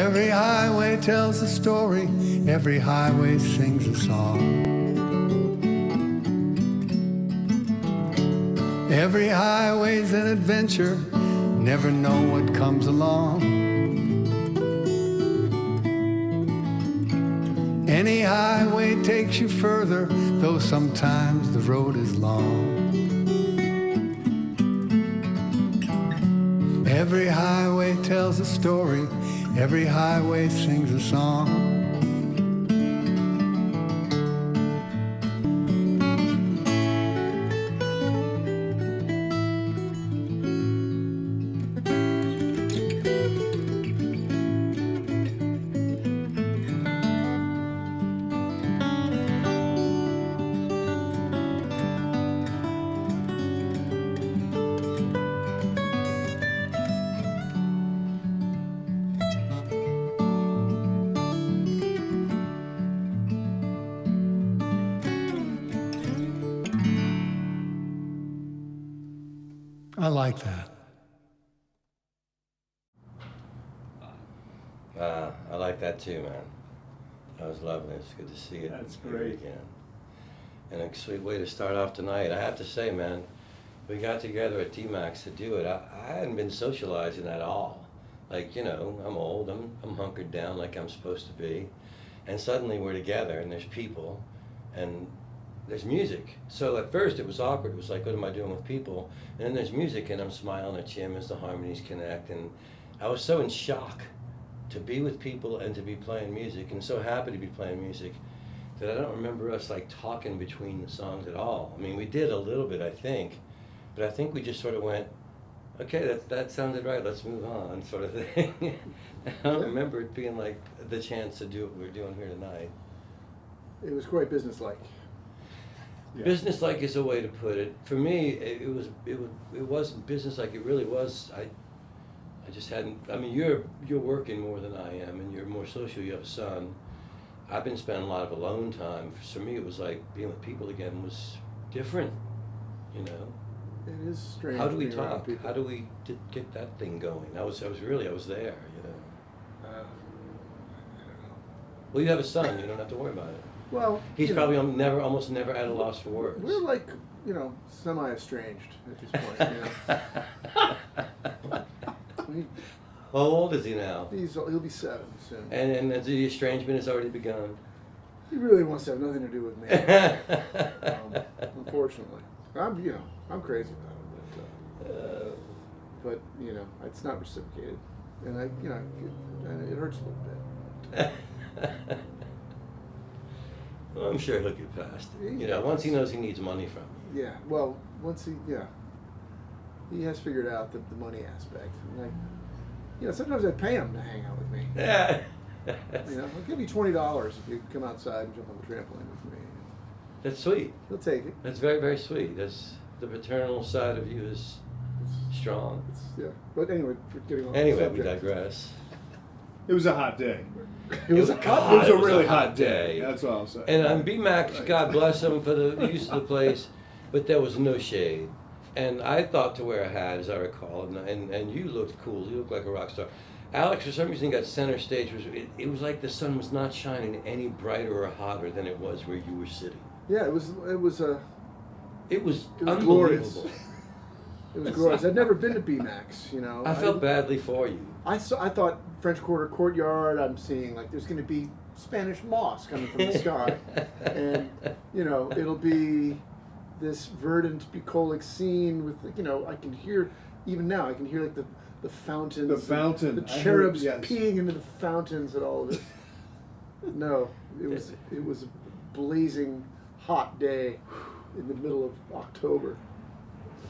Every highway tells a story, every highway sings a song. Every highway's an adventure, never know what comes along. Any highway takes you further, though sometimes the road is long. Every highway tells a story, every highway sings a song. I like that. I like that too, man. That was lovely. It's good to see it. That's great. Again. And a sweet way to start off tonight. I have to say, man, we got together at D-Max to do it. I hadn't been socializing at all. Like, you know, I'm old, I'm hunkered down like I'm supposed to be. And suddenly we're together and there's people and there's music. So at first it was awkward. It was like, what am I doing with people? And then there's music and I'm smiling at Jim as the harmonies connect. And I was so in shock to be with people and to be playing music, and so happy to be playing music, that I don't remember us like talking between the songs at all. I mean, we did a little bit, I think, but I think we just sort of went, okay, that sounded right, let's move on, sort of thing. I don't remember it being like the chance to do what we're doing here tonight. It was quite businesslike. Yeah. Businesslike is a way to put it. For me, it wasn't businesslike. It really was. I just hadn't. I mean, you're working more than I am, and you're more social. You have a son. I've been spending a lot of alone time. For me, it was like being with people again was different. You know. It is strange. How do we talk? How do we get that thing going? I was there. You know. I don't know. Well, you have a son. You don't have to worry about it. Well, he's probably almost never at a loss for words. We're like, semi-estranged at this point. How old is he now? He'll be 7 soon. And the estrangement has already begun. He really wants to have nothing to do with me. Unfortunately, I'm crazy about it, but it's not reciprocated, and and it hurts a little bit. Well, I'm sure he'll get past it. Once he knows he needs money from you. Yeah. Well, once he has figured out the money aspect. And sometimes I pay him to hang out with me. Yeah. I'll give you $20 if you come outside and jump on the trampoline with me. That's sweet. He'll take it. That's very, very sweet. That's the paternal side of you is strong. But anyway, we're getting off Anyway, the we subject. digress. It was a hot day. It was a really hot day. That's all I'll say. And B-Max, God bless him for the use of the place, but there was no shade. And I thought to wear a hat, as I recall, and you looked cool. You looked like a rock star. Alex, for some reason, got center stage. It was like the sun was not shining any brighter or hotter than it was where you were sitting. Yeah, it was unbelievable. Glorious. It was glorious. I'd never been to B-Max, I felt badly for you. I thought French Quarter Courtyard, I'm seeing there's going to be Spanish moss coming from the sky. And, it'll be this verdant, bucolic scene with, I can hear, even now, I can hear the fountains. The fountain. The cherubs peeing into the fountains and all of it. No, it was a blazing hot day in the middle of October.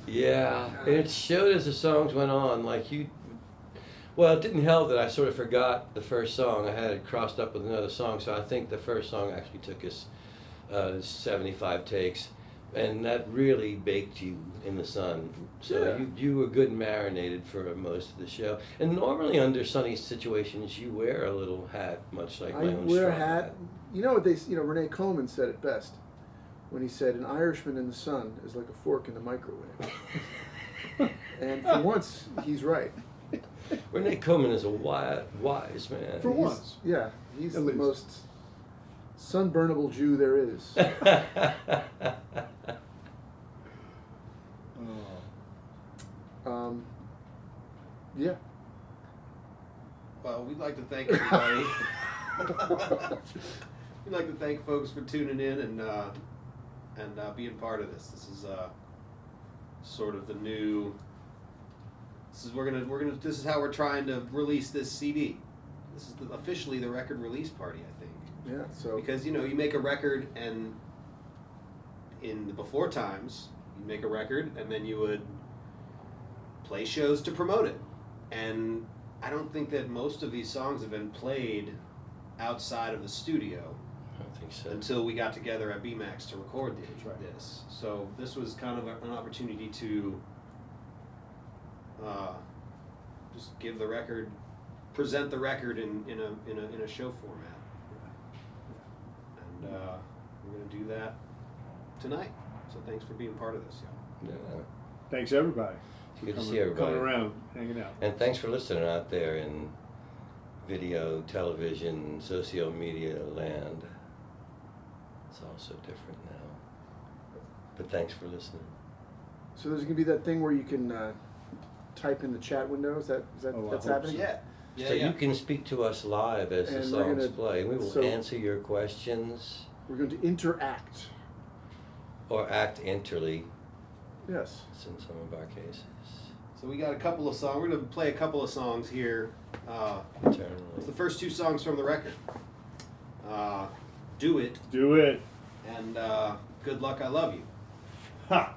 Yeah, and it showed as the songs went on, well, it didn't help that I sort of forgot the first song. I had it crossed up with another song, so I think the first song actually took us 75 takes, and that really baked you in the sun. So you were good marinated for most of the show. And normally under sunny situations, you wear a little hat, much like my own I wear a straw hat. You know what Renee Coleman said it best when he said, "An Irishman in the sun is like a fork in the microwave." And for once, he's right. Renee Coleman is a wise man. For once. Yeah, he's At the least. most sunburnable Jew there is. Oh. Yeah. Well, we'd like to thank everybody. We'd like to thank folks for tuning in and being part of this. This is sort of the new. This is how we're trying to release this CD. This is officially the record release party, I think. Yeah. So Because you make a record, and in the before times, you make a record, and then you would play shows to promote it. And I don't think that most of these songs have been played outside of the studio I don't think so. until we got together at BMAX to record right. this. So this was kind of an opportunity to just give the record, present the record in a show format. And we're going to do that tonight. So thanks for being part of this, y'all. Yeah. Thanks everybody. It's good to Coming- see everybody. Coming around, hanging out. And thanks for listening out there in video, television, social media land. It's all so different now. But thanks for listening. So there's gonna be that thing where you can type in the chat window. Is that Oh, I that's hope happening? Yeah. So you can speak to us live as the And we're songs gonna- play. We will so- answer your questions We're going to interact. or act interly Yes. in some of our cases. So we got a couple of songs. We're going to play a couple of songs here. Internally. It's the first two songs from the record. Do It Do it. and Good Luck, I Love You. Ha.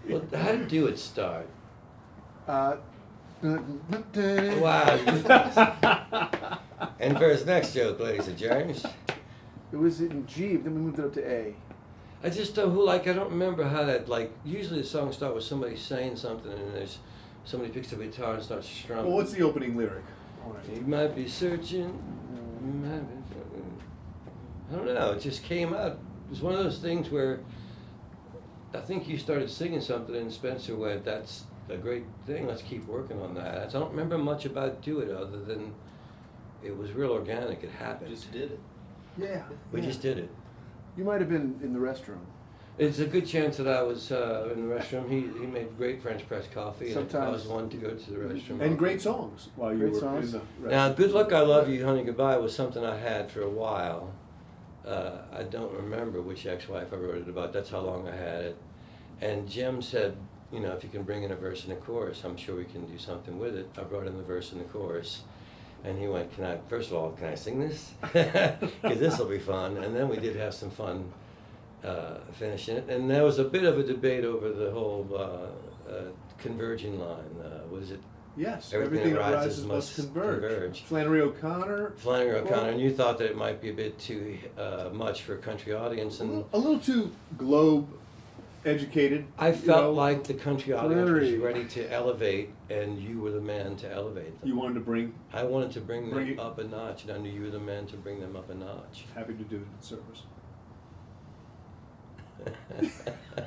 Well, how did Do It start? Wow. Wow. And for his next joke, ladies and gents, It was in G, then we moved it up to A. I just don't I don't remember how that, usually the songs start with somebody saying something and there's somebody picks up a guitar and starts strumming. Well, what's the opening lyric? All right. You might be searching, you might be, I don't know, it just came out. It was one of those things where I think you started singing something and Spencer went, that's a great thing, let's keep working on that. I don't remember much about Do It other than it was real organic, it happened. Just did it. Yeah. We just did it. You might have been in the restroom. It's a good chance that I was in the restroom. He made great French press coffee, and I Sometimes. was one to go to the restroom. And great songs while you Great were songs. in the Now, Good Luck, I Love You, Honey, Goodbye was something I had for a while. I don't remember which ex-wife I wrote it about. That's how long I had it. And Jim said, if you can bring in a verse and a chorus, I'm sure we can do something with it. I brought in the verse and the chorus. And he went, first of all, can I sing this? Because this will be fun. And then we did have some fun finishing it. And there was a bit of a debate over the whole converging line. Was it Yes, Everything everything that that rises rises must must converge. converge. Flannery O'Connor. Flannery O'Connor? Well, And you thought that it might be a bit too much for a country audience. And a little too globe educated. I you felt know. like the country audience was Flannery. ready to elevate, and you were the man to elevate them. You wanted to bring. I wanted to bring Bring them it- up a notch, and I knew you were the man to bring them up a notch. Happy to do it in service.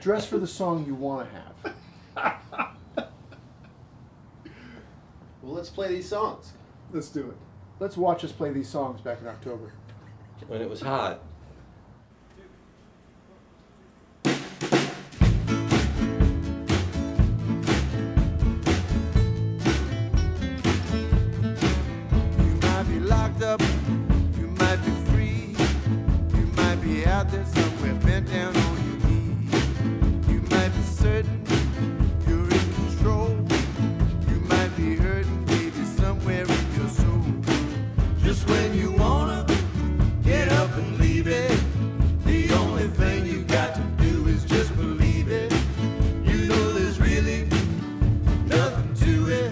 Dress for the song you want to have. Well, let's play these songs. Let's do it. Let's watch us play these songs back in October. When it was hot. You might be locked up, you might be free, you might be out there somewhere bent down on your knees. You might be certain you're in control, you might be hurting, baby, somewhere in your soul. Just when you wanna get up and leave it, the only thing you got to do is just believe it. You know there's really nothing to it.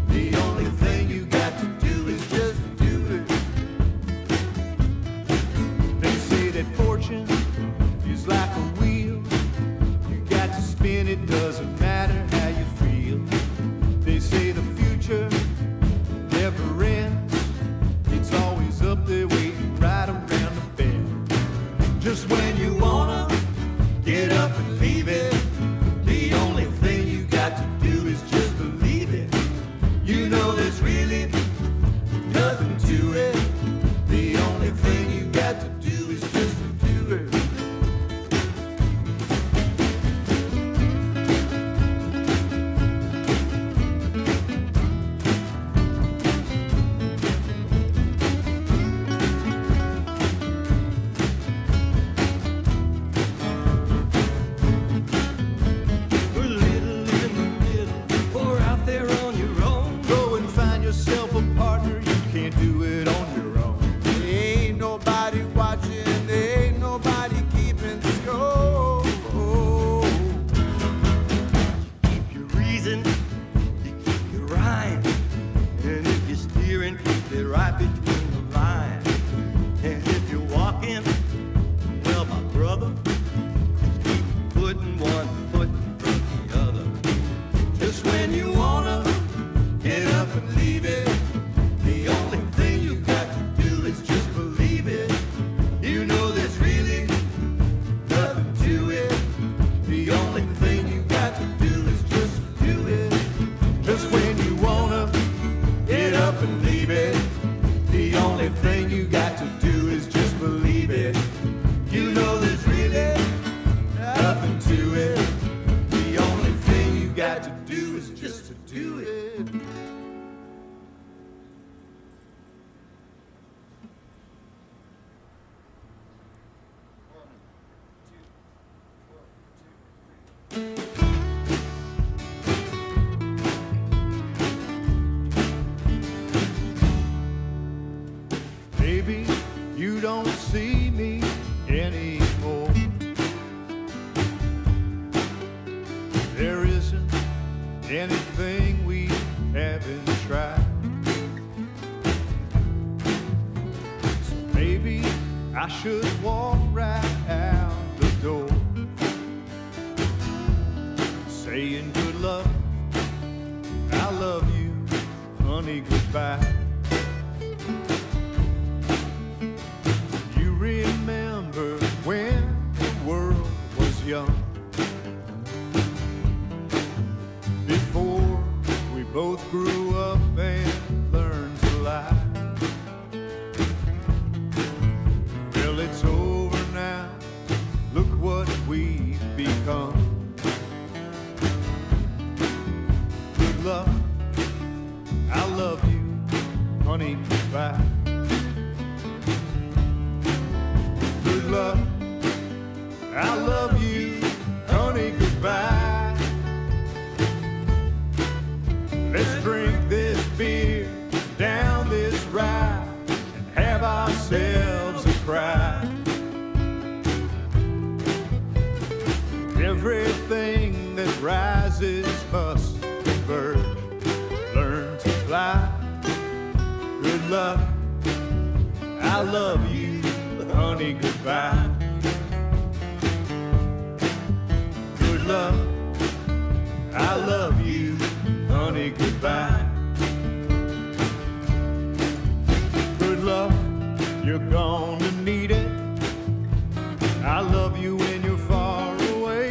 The only thing you got to do is just do it. They say that fortune is like a wheel. You got to spin it, doesn't matter how you feel. They say the future never ends. It's always up there you don't see me anymore. There isn't anything we haven't tried. So maybe I should walk right out the door, saying good luck, I love you, honey, goodbye. You remember when the world was young, before we both grew up and learned to lie. Well, it's over now, look what we've become. Good luck, I love you, honey, goodbye. Good luck, I love you, honey, goodbye. Let's drink this beer down this ride and have ourselves a cry. Everything that rises must converge. Learn to fly. Good luck, I love you, honey, goodbye. Good luck, I love you, honey, goodbye. Good luck, you're gonna need it. I love you when you're far away.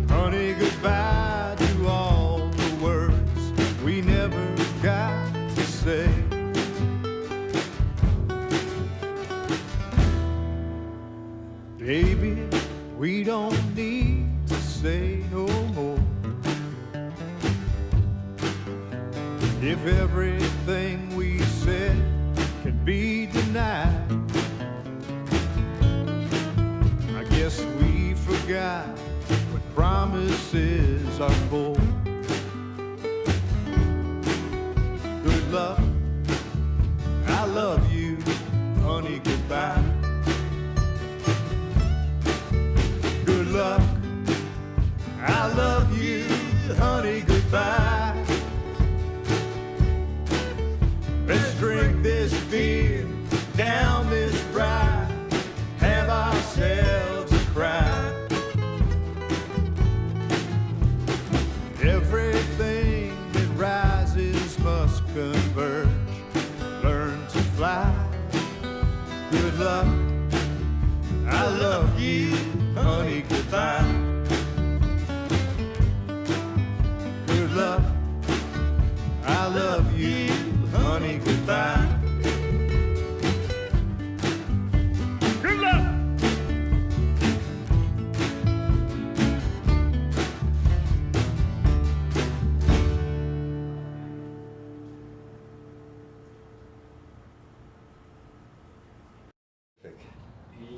Honey, goodbye to all the words we never got to say. Baby, we don't need to say no more. If everything we said can be denied, I guess we forgot what promises are for. Good luck, I love you, honey, goodbye. Good luck, I love you, honey, goodbye. Let's drink this beer down this ride, have ourselves a cry. Everything that rises must converge. Learn to fly. Good luck, I love you, honey, goodbye. Good luck, I love you, honey, goodbye. Good luck.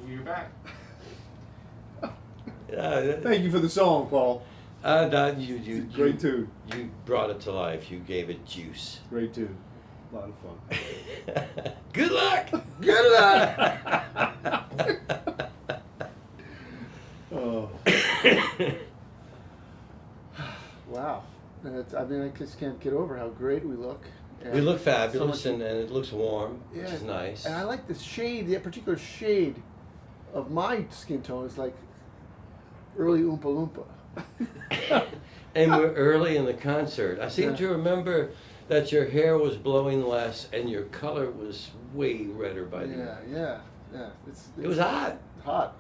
You're back. Yeah, Thank you for the song, Paul. you Great tune. You brought it to life. You gave it juice. Great tune. A lot of fun. Good luck. Good luck. Oh, Wow. And I mean, I just can't get over how great we look. And We look so fabulous, much- and it looks warm, yeah, which is nice. And I like the shade, the particular shade of my skin tone is like early Oompa Loompa. And we're early in the concert. I seem Yeah. to remember that your hair was blowing less and your color was way redder by the end. Yeah. It was hot. hot.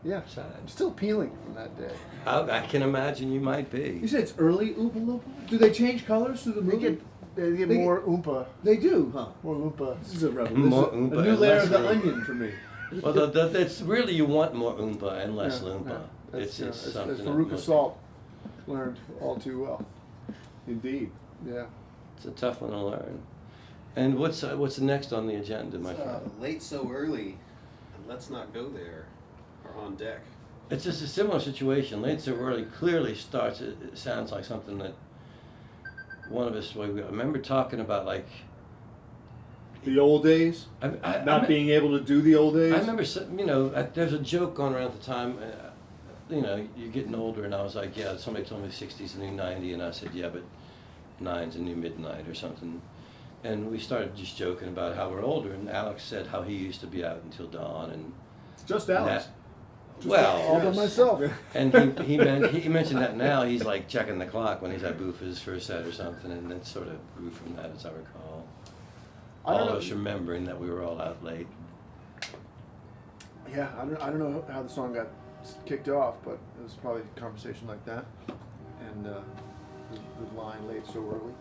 Yeah. Sad. I'm still peeling from that day. I can imagine you might be. you said it's early Oompa Loompa? Do they change colors through the They movie? get They more Oompa, They do, huh? more Loompa. This is a revolution. More A Oompa new and layer less of the Loompa. onion for me. Well, it's really, you want more Oompa and less Loompa. That's, It's as something. that Veruca most- Salt learned all too well. Indeed. Yeah. It's a tough one to learn. And what's next on the agenda, my friend? Late so early, and let's not go there, are on deck. It's just a similar situation. Late so early clearly starts. It sounds like something that one of us. I remember talking about like The old days? Not being able to do the old days? I remember, there's a joke going around at the time, you're getting older, and I was like, yeah, somebody told me 60's the new 90, and I said, yeah, but 9's the new midnight or something. And we started just joking about how we're older, and Alex said how he used to be out until dawn, and Just Alex. All by myself. and he mentioned that now he's like checking the clock when he's at Boofa's for a set or something, and it sort of grew from that, as I recall. I don't All know. of us remembering that we were all out late. Yeah, I don't know how the song got kicked off, but it was probably a conversation like that, and the line late so early.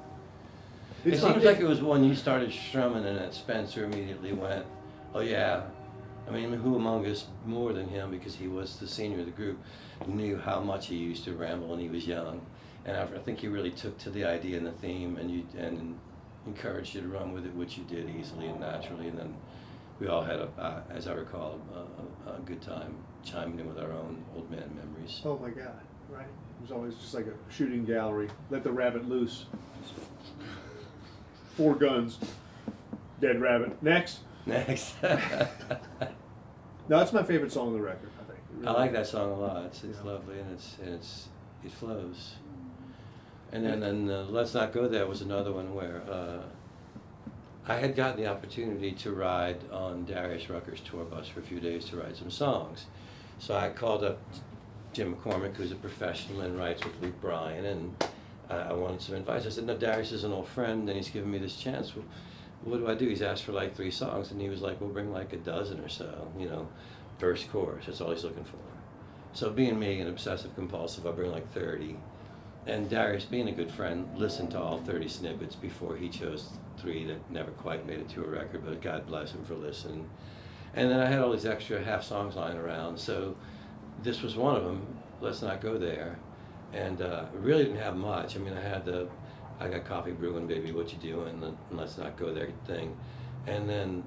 It seems like it was when you started strumming and that Spencer immediately went, oh yeah. I mean, who among us more than him, because he was the senior of the group, knew how much he used to ramble when he was young. And I think he really took to the idea and the theme and encouraged you to run with it, which you did easily and naturally. And then we all had, as I recall, a good time chiming in with our own old man memories. Oh my God, right? It was always just like a shooting gallery. Let the rabbit loose. 4 guns. Dead rabbit. Next. Next. No, that's my favorite song on the record, I think. It I really like is. that song a lot. It's Yeah. lovely and it flows. And then Let's Not Go There was another one where I had gotten the opportunity to ride on Darius Rucker's tour bus for a few days to write some songs. So I called up Jim McCormick, who's a professional and writes with Luke Bryan, and I wanted some advice. I said, no, Darius is an old friend and he's given me this chance. Well, what do I do? He's asked for like 3 songs, and he was like, we'll bring like a dozen or so, verse, chorus, that's all he's looking for. So being me, an obsessive compulsive, I bring like 30. And Darius, being a good friend, listened to all 30 snippets before he chose 3 that never quite made it to a record, but God bless him for listening. And then I had all these extra half songs lying around, so this was one of them, Let's Not Go There. And really didn't have much. I mean, I got coffee brewing, baby, what you doing, and Let's Not Go There thing. And then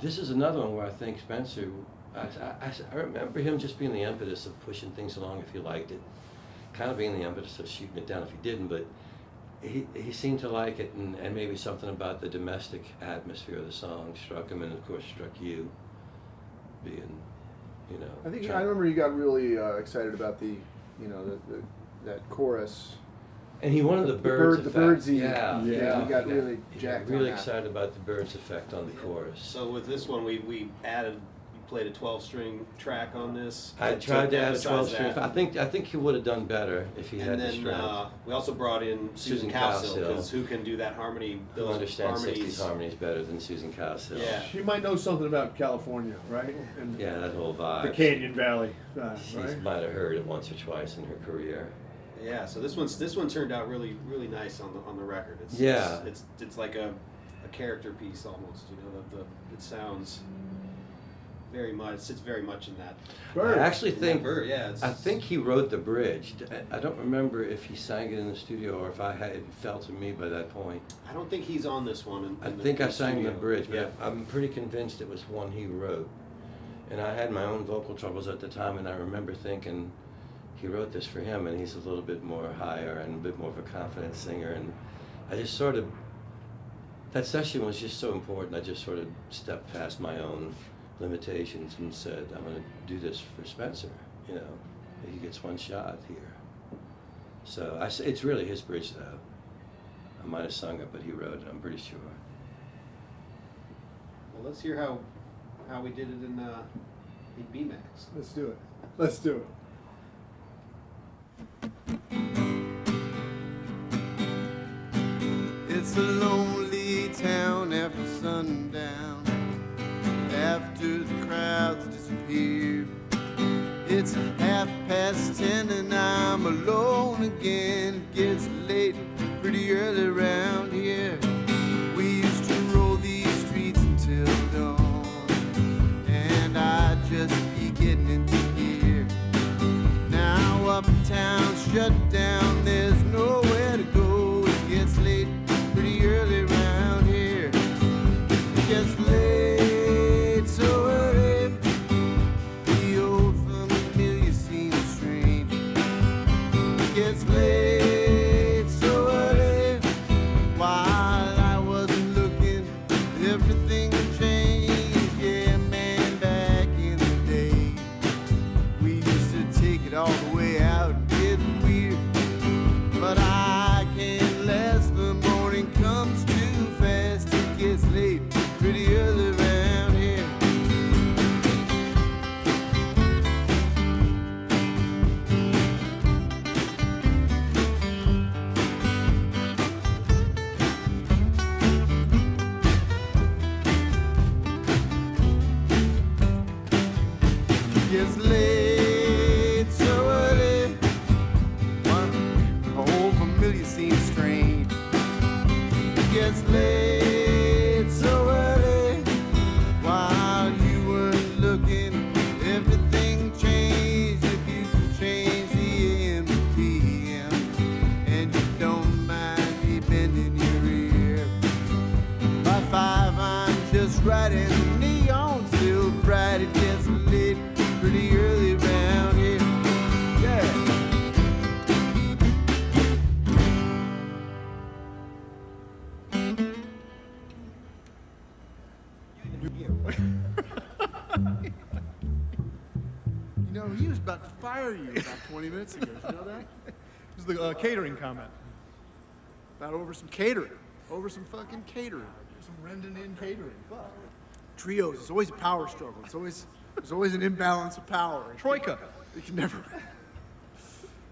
this is another one where I think Spencer, I remember him just being the impetus of pushing things along if he liked it, kind of being the impetus of shooting it down if he didn't, but he seemed to like it, and maybe something about the domestic atmosphere of the song struck him, and of course struck you, being, I think I remember you got really excited about that chorus. And he wanted the birds effect. birdsy. Yeah. You got really He jacked got really on that. excited about the birds effect on the chorus. So with this one, we added. You played a 12-string track on this. I tried to add a emphasize 12 string. that. I think he would have done better if he had And the then strength. we also brought in Susan Susan Cowsill, Cowsill. because who can do that harmony? Who Those understands harmonies. 60s harmonies better than Susan Cowsill? Yeah. She might know something about California, right? And Yeah, that whole vibe. the Canyon Valley, She right? might have heard it once or twice in her career. Yeah, so this one turned out really nice on the record. Yeah. It's like a character piece almost. It sounds sits very much in that. Bird. I actually think Bird, yeah, I think he wrote the bridge. I don't remember if he sang it in the studio or if it fell to me by that point. I don't think he's on this one. I think I sang the studio. bridge, but Yeah. I'm pretty convinced it was one he wrote. And I had my own vocal troubles at the time, and I remember thinking he wrote this for him, and he's a little bit more higher and a bit more of a confident singer. And I just that session was just so important. I just sort of stepped past my own limitations and said, I'm going to do this for Spencer. He gets one shot here. So it's really his bridge, though. I might have sung it, but he wrote it, I'm pretty sure. Well, let's hear how we did it in B-Max. Let's do it. Let's do it. It's a lonely town after sundown, after the crowds disappear. It's 10:30 and I'm alone again. It gets late pretty early around here. We used to roll these streets until dawn, and I'd just be getting into gear. Now uptown shut down, there's nowhere to go. It gets late pretty early pretty early around here. Gets late so early, one whole familiar seems strange. Gets late so early, while you weren't looking, everything changed. If you could change the AM to PM, and you don't mind me bending your ear. By 5 I'm just right, and the neon's still bright. It gets lit pretty early around here. Yeah. You know, he was about to fire you about 20 minutes ago. Did you know that? This is the catering comment. About over some catering. Over some fucking catering. Some Rendon in catering. Fuck. Trios, it's always a power struggle. There's always an imbalance of power. Troika. You can never.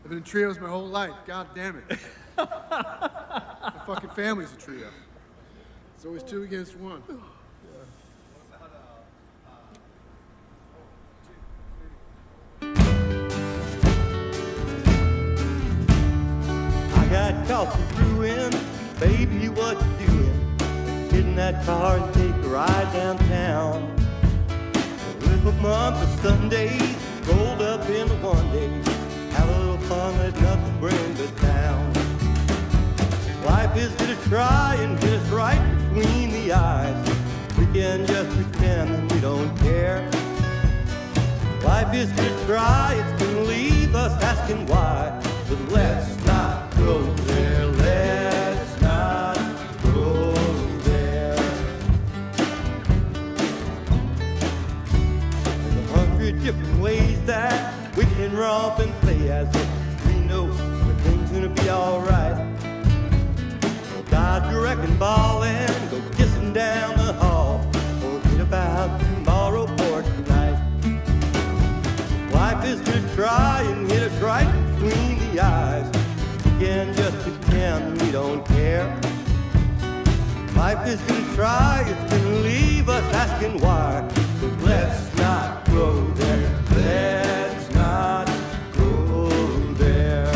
I've been in trios my whole life. God damn it. My fucking family's a trio. It's always 2 against 1. I got coffee brewing, baby, what you doing? Get in that car and take a ride downtown. Live a month of Sundays, rolled up into one day. Have a little fun, let nothing bring us down. Life is gonna try and hit us right between the eyes. We can just pretend that we don't care. Life is gonna try, it's gonna leave us asking why. But let's not go there, let's not go there. There's 100 different ways that we can romp and play as if we know everything's gonna be alright. We'll dodge your wrecking ball and go kissing down the hall. Forget about tomorrow for tonight. Life is gonna try and hit us right between the eyes. We can just pretend we don't care. Life is gonna try, it's gonna leave us asking why. But let's not go there, let's not go there.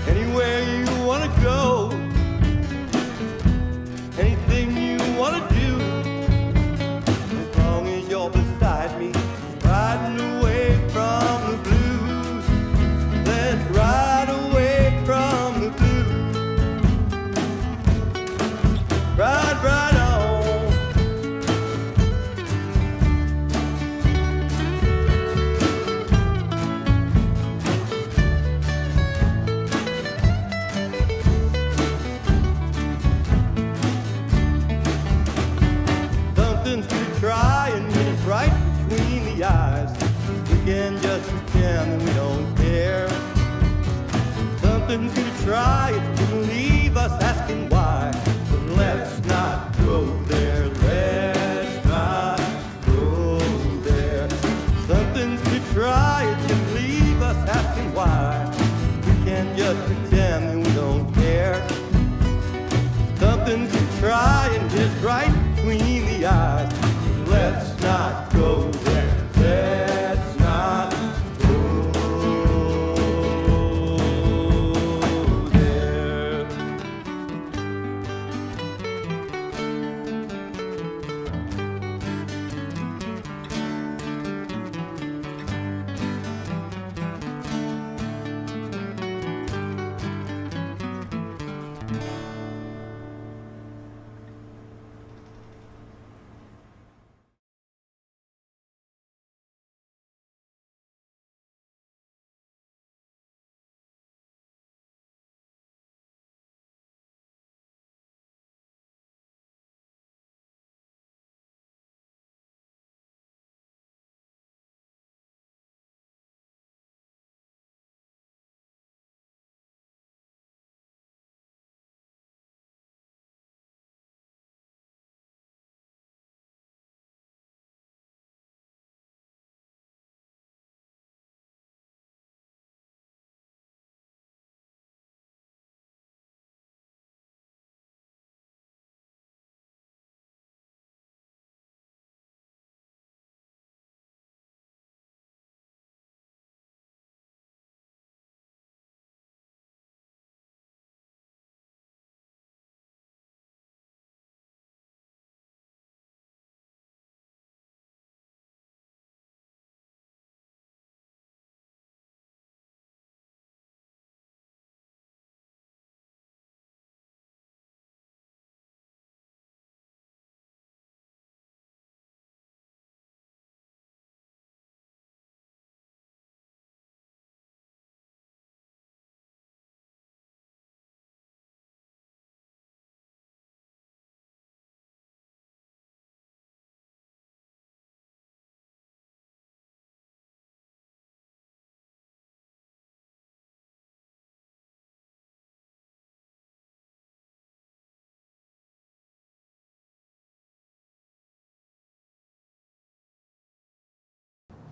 Anywhere you wanna go, anything you wanna do, as long as you're beside me, riding away from the blues. Let's ride away from the blues. Ride right on. Something's to try and hit us right between the eyes. We can just pretend that we don't care. Something's gonna try, it's gonna leave us asking why. But let's not go there, let's not go there. Something's gonna try, it's gonna leave us asking why. We can just pretend that we don't care. Something's gonna try and hit us right between the eyes. Let's not go there. Let's not go there.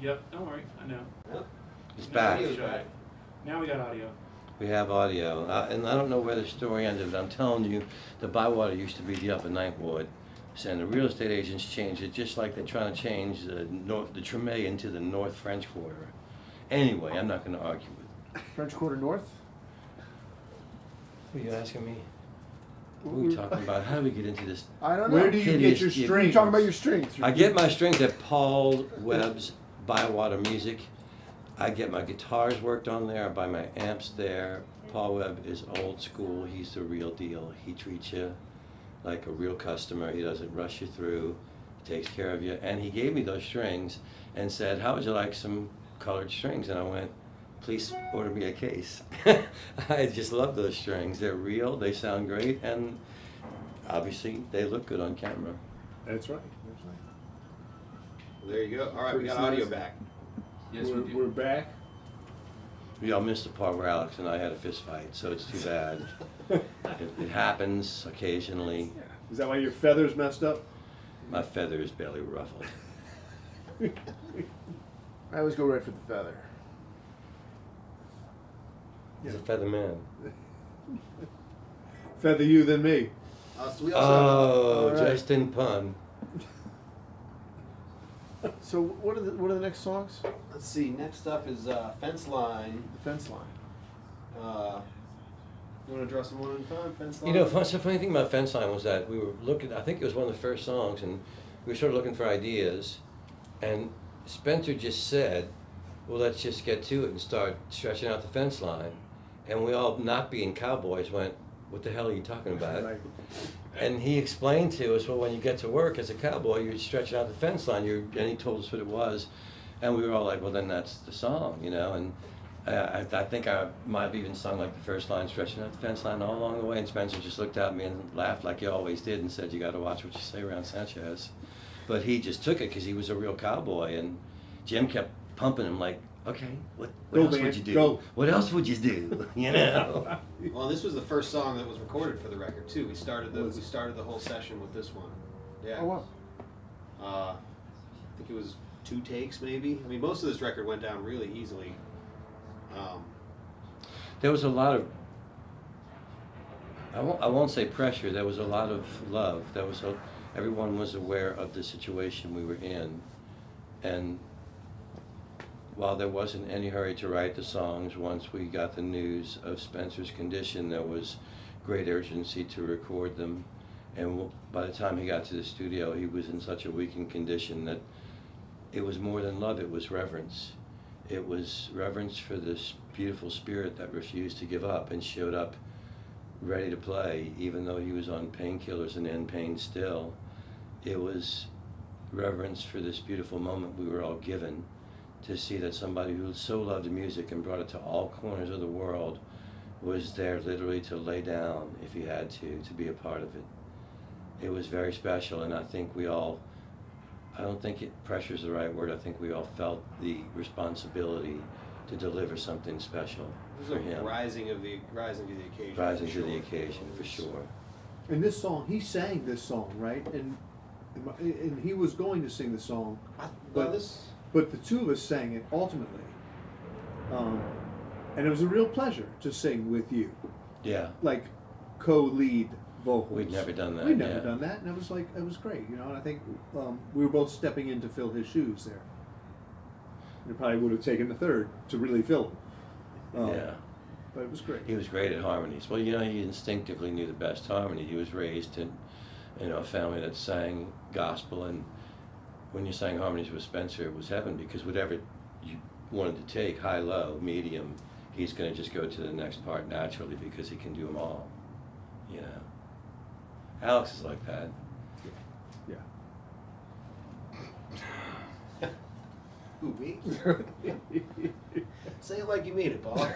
Yep, don't worry, I know. It's No, back. audio's back. Now we got audio. We have audio, and I don't know where the story ended, but I'm telling you, the Bywater used to be the Upper Ninth Ward, and the real estate agents changed it, just like they're trying to change the Tremé into the North French Quarter. Anyway, I'm not going to argue with. French Quarter North? Are you asking me? What are we talking about? How do we get into this? I don't know. Where do you get Hideous your gig. strings? You're talking about your strings. I get my strings at Paul Webb's Bywater Music. I get my guitars worked on there. I buy my amps there. Paul Webb is old school. He's the real deal. He treats you like a real customer. He doesn't rush you through. He takes care of you. And he gave me those strings and said, "How would you like some colored strings?" And I went, "Please order me a case." I just love those strings. They're real. They sound great. And obviously, they look good on camera. That's right. That's right. There you go. All right, we got Pretty audio nice. back. Yes, we're, we do. we're back. Y'all missed the part where Alex and I had a fist fight, so it's too bad. It happens occasionally. Is that why your feathers messed up? My feather is barely ruffled. I always go right for the feather. He's a feather man. Feather you than me. So we also have, Oh, all right. just in pun. So what are the next songs? let's see, next up is Fence Line. The Fence Line. You want to draw some one at a time? Fence You Line? know, the funny thing about Fence Line was that we were looking, I think it was one of the first songs, and we were sort of looking for ideas, and Spencer just said, well, let's just get to it and start stretching out the fence line. And we all, not being cowboys, went, what the hell are you talking about? Right. And he explained to us, well, when you get to work as a cowboy, you're stretching out the fence line, and he told us what it was. And we were all like, well, then that's the song, you know? And I think I might have even sung like the first line, stretching out the fence line all along the way. And Spencer just looked at me and laughed like he always did and said, you got to watch what you say around Sanchez. But he just took it because he was a real cowboy. And Jim kept pumping him like, okay, what Go, else man, would you do? go. What else would you do? You know? Well, this was the first song that was recorded for the record too. We started the whole session with this one. Yeah. Oh wow. I think it was 2 takes maybe. I mean, most of this record went down really easily. There was a lot of, I won't say pressure, there was a lot of love. Everyone was aware of the situation we were in. And while there wasn't any hurry to write the songs, once we got the news of Spencer's condition, there was great urgency to record them. And by the time he got to the studio, he was in such a weakened condition that it was more than love, it was reverence. It was reverence for this beautiful spirit that refused to give up and showed up ready to play, even though he was on painkillers and in pain still. It was reverence for this beautiful moment we were all given to see that somebody who so loved music and brought it to all corners of the world was there literally to lay down if he had to be a part of it. It was very special, and I think we all, I don't think pressure is the right word, I think we all felt the responsibility to deliver something special It for was a him. rising to the occasion. Rising for to the sure. occasion, for sure. And this song, he sang this song, right? And he was going to sing the song, Well, this. but the two of us sang it ultimately. And it was a real pleasure to sing with you, Yeah, like co-lead vocals. we'd never done that. We'd never yeah. done that, and it was great, you know. And I think we were both stepping in to fill his shoes there. It probably would have taken the third to really fill them. Yeah. But it was great. He was great at harmonies. Well, you know, he instinctively knew the best harmony. He was raised in, a family that sang gospel, and when you sang harmonies with Spencer, it was heaven, because whatever you wanted to take, high, low, medium, he's going to just go to the next part naturally because he can do them all. You know, Alex is like that. Yeah. Who, me? Say it like you mean it, Paul.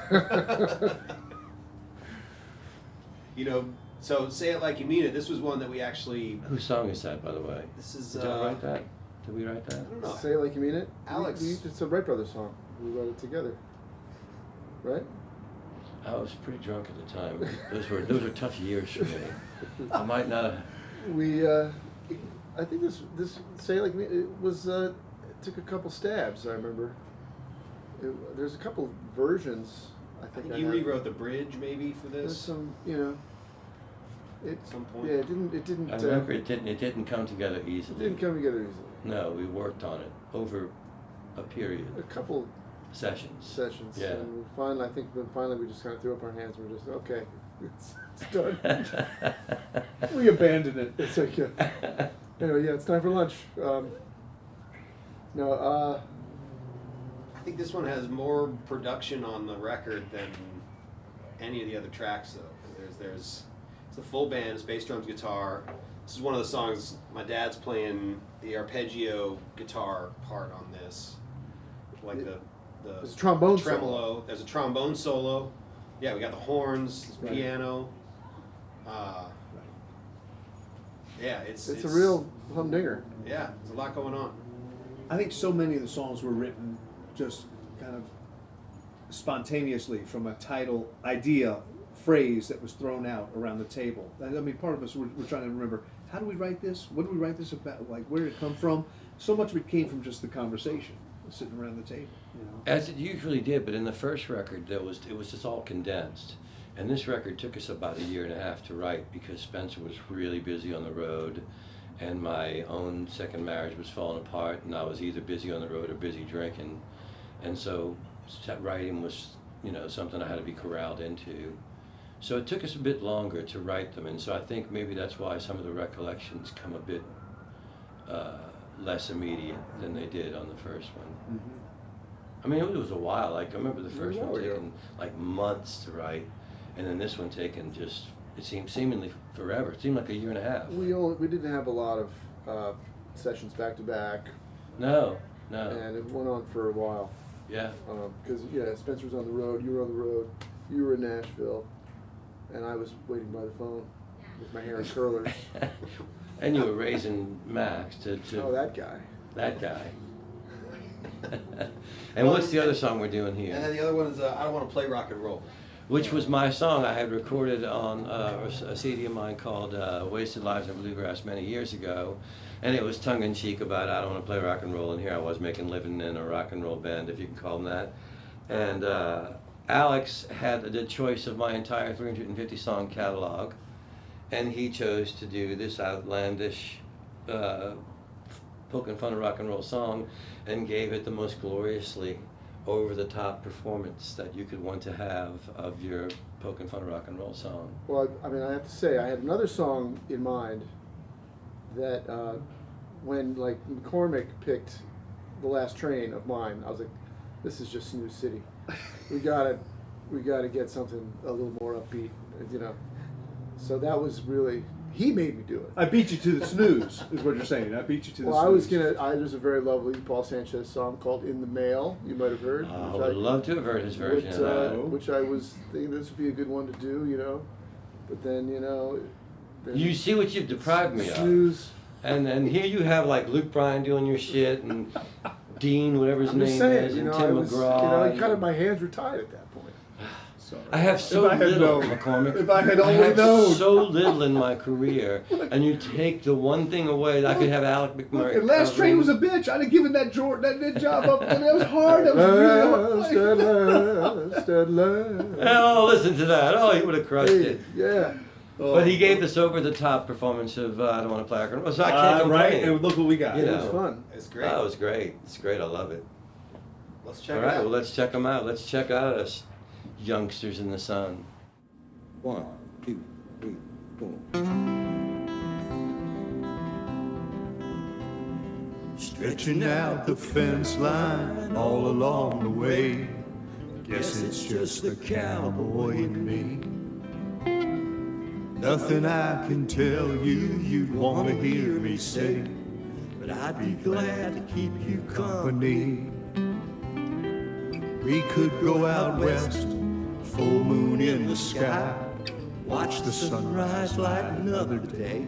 You know, so Say It Like You Mean It, this was one that we actually, Whose song is that, by the way? this is, Did I write that? Did we write that? I don't know. Say it like you mean it. Alex. It's a Wright Brothers song. We wrote it together. Right? I was pretty drunk at the time. Those were tough years for me. I might not have. We I think this Say It Like Me it was took a couple stabs. I remember. There's a couple versions. I I think think I you have. rewrote the bridge maybe for There's this. some, you know. It, At some point. Yeah, it didn't. I remember it didn't come together It easily. didn't come together easily. No, we worked on it over a period, A couple sessions. sessions. Yeah. And finally, I think finally we just kind of threw up our hands. We're just okay. It's done. We abandoned it. It's like anyway, yeah, it's time for lunch. No, I think this one has more production on the record than any of the other tracks, though. There's it's a full band, it's bass, drums, guitar. This is one of the songs my dad's playing the arpeggio guitar part on this, like the There's a trombone tremolo. There's a trombone solo. Yeah, we got the horns, Right. piano. Yeah, it's a real humdinger. Yeah, there's a lot going on. I think so many of the songs were written just kind of spontaneously from a title idea phrase that was thrown out around the table. I mean, part of us were trying to remember, how do we write this? What do we write this about? Like, where did it come from? So much of it came from just the conversation, sitting around the table, you know. As it usually did, but in the first record, it was just all condensed. And this record took us about 1.5 years to write because Spencer was really busy on the road, and my own second marriage was falling apart, and I was either busy on the road or busy drinking. And so writing was, something I had to be corralled into. So it took us a bit longer to write them, and so I think maybe that's why some of the recollections come a bit less immediate than they did on the first one. Mm-hmm. I mean, it was a while. Like, I remember the first one Yeah. taking like months to write, and then this one taking just, it seemed seemingly forever. It seemed like 1.5 years. We didn't have a lot of sessions back to back, No. and it went on for a while. Yeah. Because Spencer was on the road, you were on the road, you were in Nashville, and I was waiting by the phone with my hair in curlers. And you were raising Max to Oh, that guy. that guy. And what's the other song we're doing here? And then the other one is I Don't Want to Play Rock and Roll. Which was my song I had recorded on a CD of mine called Wasted Lives in Bluegrass many years ago. And it was tongue-in-cheek about I don't want to play rock and roll, and here I was making living in a rock and roll band, if you can call them that. And Alex had the choice of my entire 350-song catalog, and he chose to do this outlandish poking fun of rock and roll song and gave it the most gloriously over-the-top performance that you could want to have of your poking fun of rock and roll song. Well, I mean, I have to say, I had another song in mind that when, like, McCormick picked The Last Train of mine, I was like, this is just Snooze City. We gotta get something a little more upbeat, So that was really, he made me do it. I beat you to the snooze, is what you're saying. I beat you to the Well, snooze. there's a very lovely Paul Sanchez song called In the Mail, you might have heard. I which would love to have heard his version of that. Which I was thinking this would be a good one to do, but then, then You see what you've deprived me of. Snooze. And here you have like Luke Bryan doing your shit and Dean, whatever his I'm name just saying, is, and I Tim was, McGraw. my hands were tied at that point. Sorry. I have so If I had little, known. McCormick. If I had I only have known. so little in my career, and you take the one thing away. I could have Alec McMurray. And Last Train was a bitch. I'd have given that job up. And that was hard. That was really hard. Last. Oh, listen to that. Oh, he would have crushed Hey, it. yeah. But he gave this over-the-top performance of I Don't Want to Play Rock and Roll, so I can't complain. Right, and look what we got. You It know. was fun. It's great. Oh, it was great. It's great. I love it. Let's check All it right, out. well, let's check them out. Let's check out us youngsters in the sun. 1, 2, 3, 4. Stretching out the fence line all along the way. Guess it's just the cowboy in me. Nothing I can tell you you'd want to hear me say, but I'd be glad to keep you company. We could go out west, full moon in the sky, watch the sunrise like another day.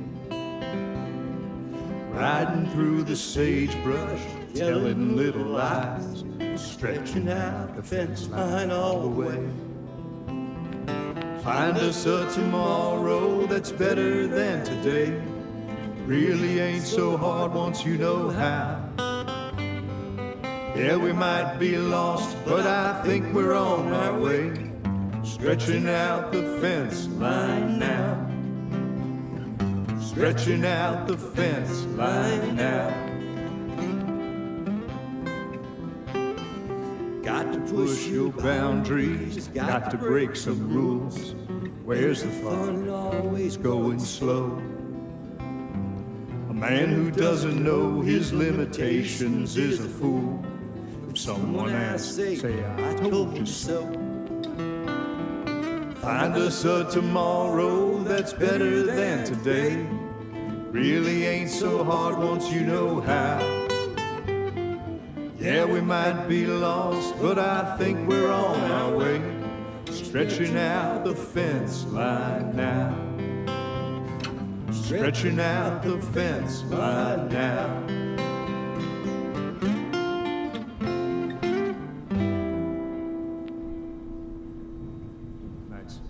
Riding through the sagebrush, telling little lies, stretching out the fence line all the way. Find us a tomorrow that's better than today. Really ain't so hard once you know how. Yeah, we might be lost, but I think we're on our way. Stretching out the fence line now. Stretching out the fence line now. Got to push your boundaries, got to break some rules. Where's the fun? Always going slow. A man who doesn't know his limitations is a fool. If someone asks, say, I told you so. Find us a tomorrow that's better than today. Really ain't so hard once you know how. Yeah, we might be lost, but I think we're on our way. Stretching out the fence line now. Stretching out the fence line now. Nice.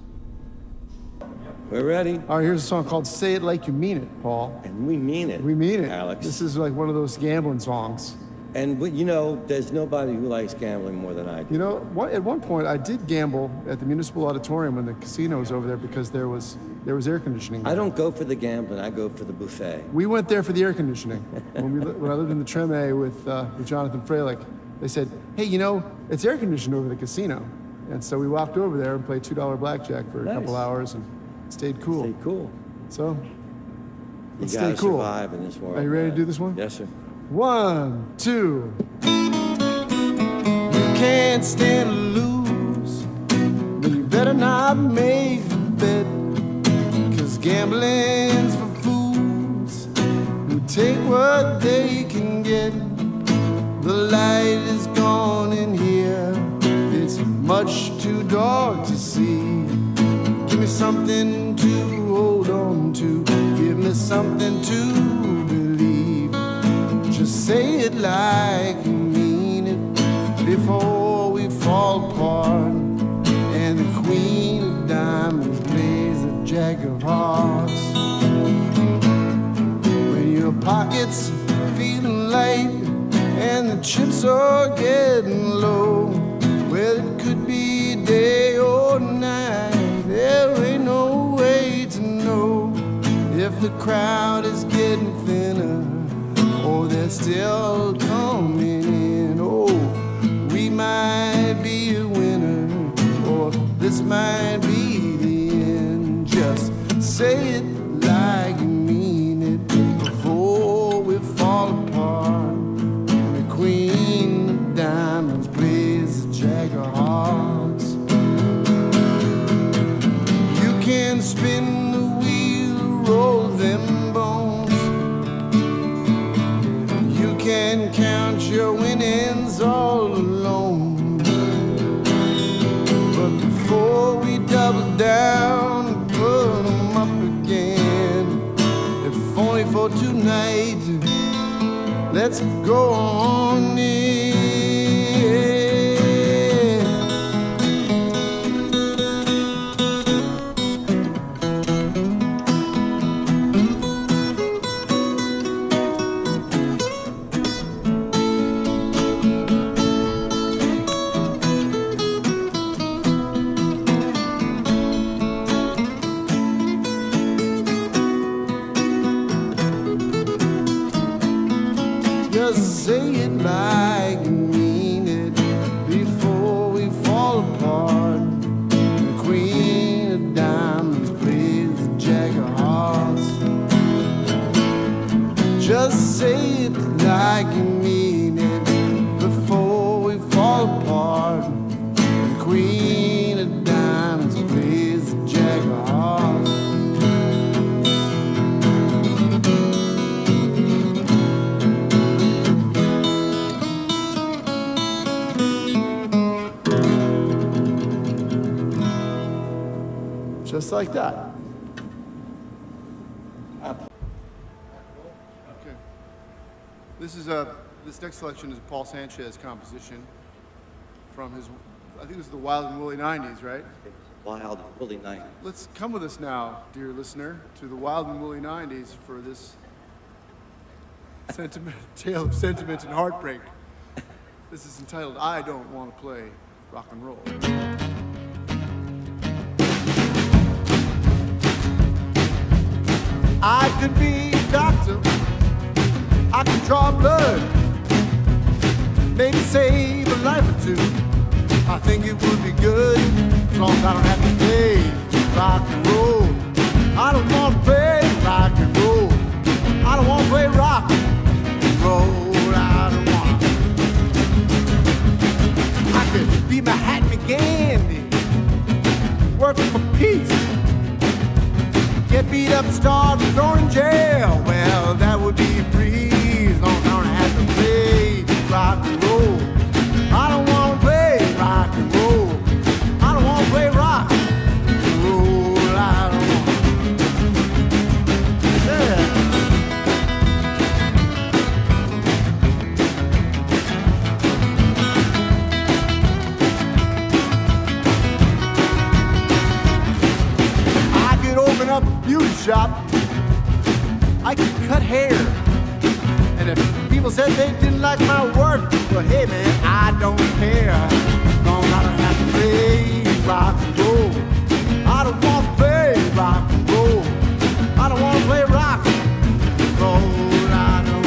We're ready. All right, here's a song called Say It Like You Mean It, Paul. And we mean it. We mean it. Alex. This is like one of those gambling songs. And you know, there's nobody who likes gambling more than I do. You know, at one point I did gamble at the Municipal Auditorium when the casino was over there because there was air conditioning there. I don't go for the gambling, I go for the buffet. We went there for the air conditioning. When I lived in the Treme with Jonathan Freilich, they said, hey, you know, it's air conditioned over the casino. And so we walked over there and played $2 blackjack for a couple hours and stayed cool. Stay cool. So, You let's gotta stay cool. survive in this world. Are you ready man. to do this one? Yes, sir. 1, 2. You can't stand to lose, then you better not make the bet. 'Cause gambling's for fools who take what they can get. The light is gone in here, it's much too dark to see. Give me something to hold on to, give me something to believe. Just say it like you mean it before we fall apart. And the Queen of Diamonds plays the Jack of Hearts. When your pockets feeling light and the chips are getting low, well, it could be day or night. There ain't no way to know if the crowd is getting thinner or they're still coming in. Oh, we might be a winner, or this might be the end. Just say it like you mean it before we fall apart. The Queen of Diamonds plays the Jack of Hearts. You can spin the wheel, roll them bones. You can count your winnings all alone. But before we double down and put them up again, if only for tonight, let's go on in. Just say it like you mean it before we fall apart. The Queen of Diamonds plays the Jack of Hearts. Just say it like you mean it before we fall apart. The Queen of Diamonds plays the Jack of Hearts. Just like that. Okay. This next selection is a Paul Sanchez composition from his, I think it was the Wild and Woolly 90s, right? Wild, Woolly night. Let's come with us now, dear listener, to the Wild and Woolly 90s for this tale of sentiment and heartbreak. This is entitled I Don't Want to Play Rock and Roll. I could be a doctor, I could draw blood, maybe save a life or two. I think it would be good, as long as I don't have to play rock and roll. I don't want to play rock and roll. I don't want to play rock and roll. I don't want to. I could be Mahatma Gandhi, working for peace. Get beat up, starved, and thrown in jail. Well, that would be a breeze. As long as I don't have to play rock and roll. I don't want to play rock and roll. I don't want to play rock and roll. I don't want to. Yeah. I could open up a beauty shop. I could cut hair. And if people said they didn't like my work, well, hey man, I don't care. As long as I don't have to play rock and roll. I don't want to play rock and roll. I don't want to play rock and roll. I don't want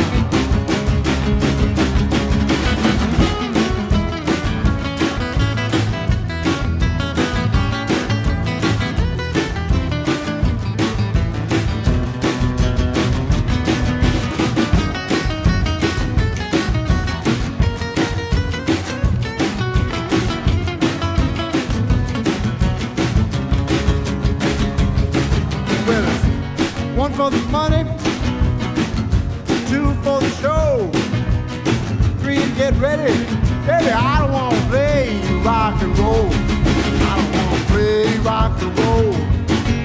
Well, it's one for the money, two for the show, three to get ready. Baby, I don't want to play rock and roll. I don't want to play rock and roll.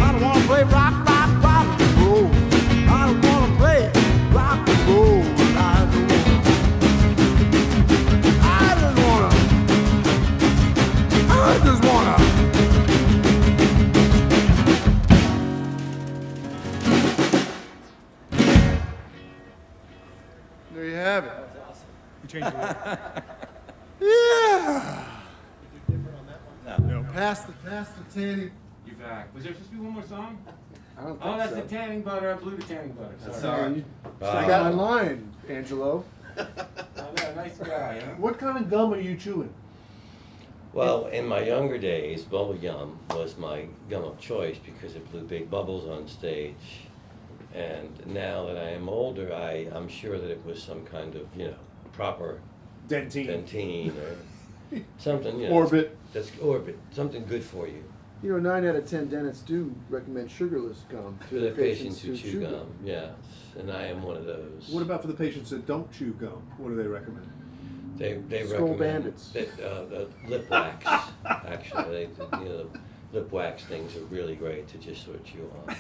I don't want to play rock and roll. I don't want to play rock and roll. I don't want to. I just want to. There you have it. You changed the word. Yeah. No. Pass the tanning. You're back. Was there supposed to be one more song? I don't Oh, that's the tanning butter. I blew the tanning butter. Sorry. You got my line, Angelo. Oh, no, nice guy, huh? What kind of gum are you chewing? Well, in my younger days, bubble gum was my gum of choice because it blew big bubbles on stage. And now that I am older, I'm sure that it was some kind of, proper Dentine. dentine or something, Orbit. That's orbit, something good for you. 9 out of 10 dentists do recommend sugarless gum For the patients who chew gum, yes, and I am one of those. What about for the patients that don't chew gum? What do they recommend? They Skull recommend Bandits. the lip wax. Actually, the lip wax things are really great to just sort of chew on.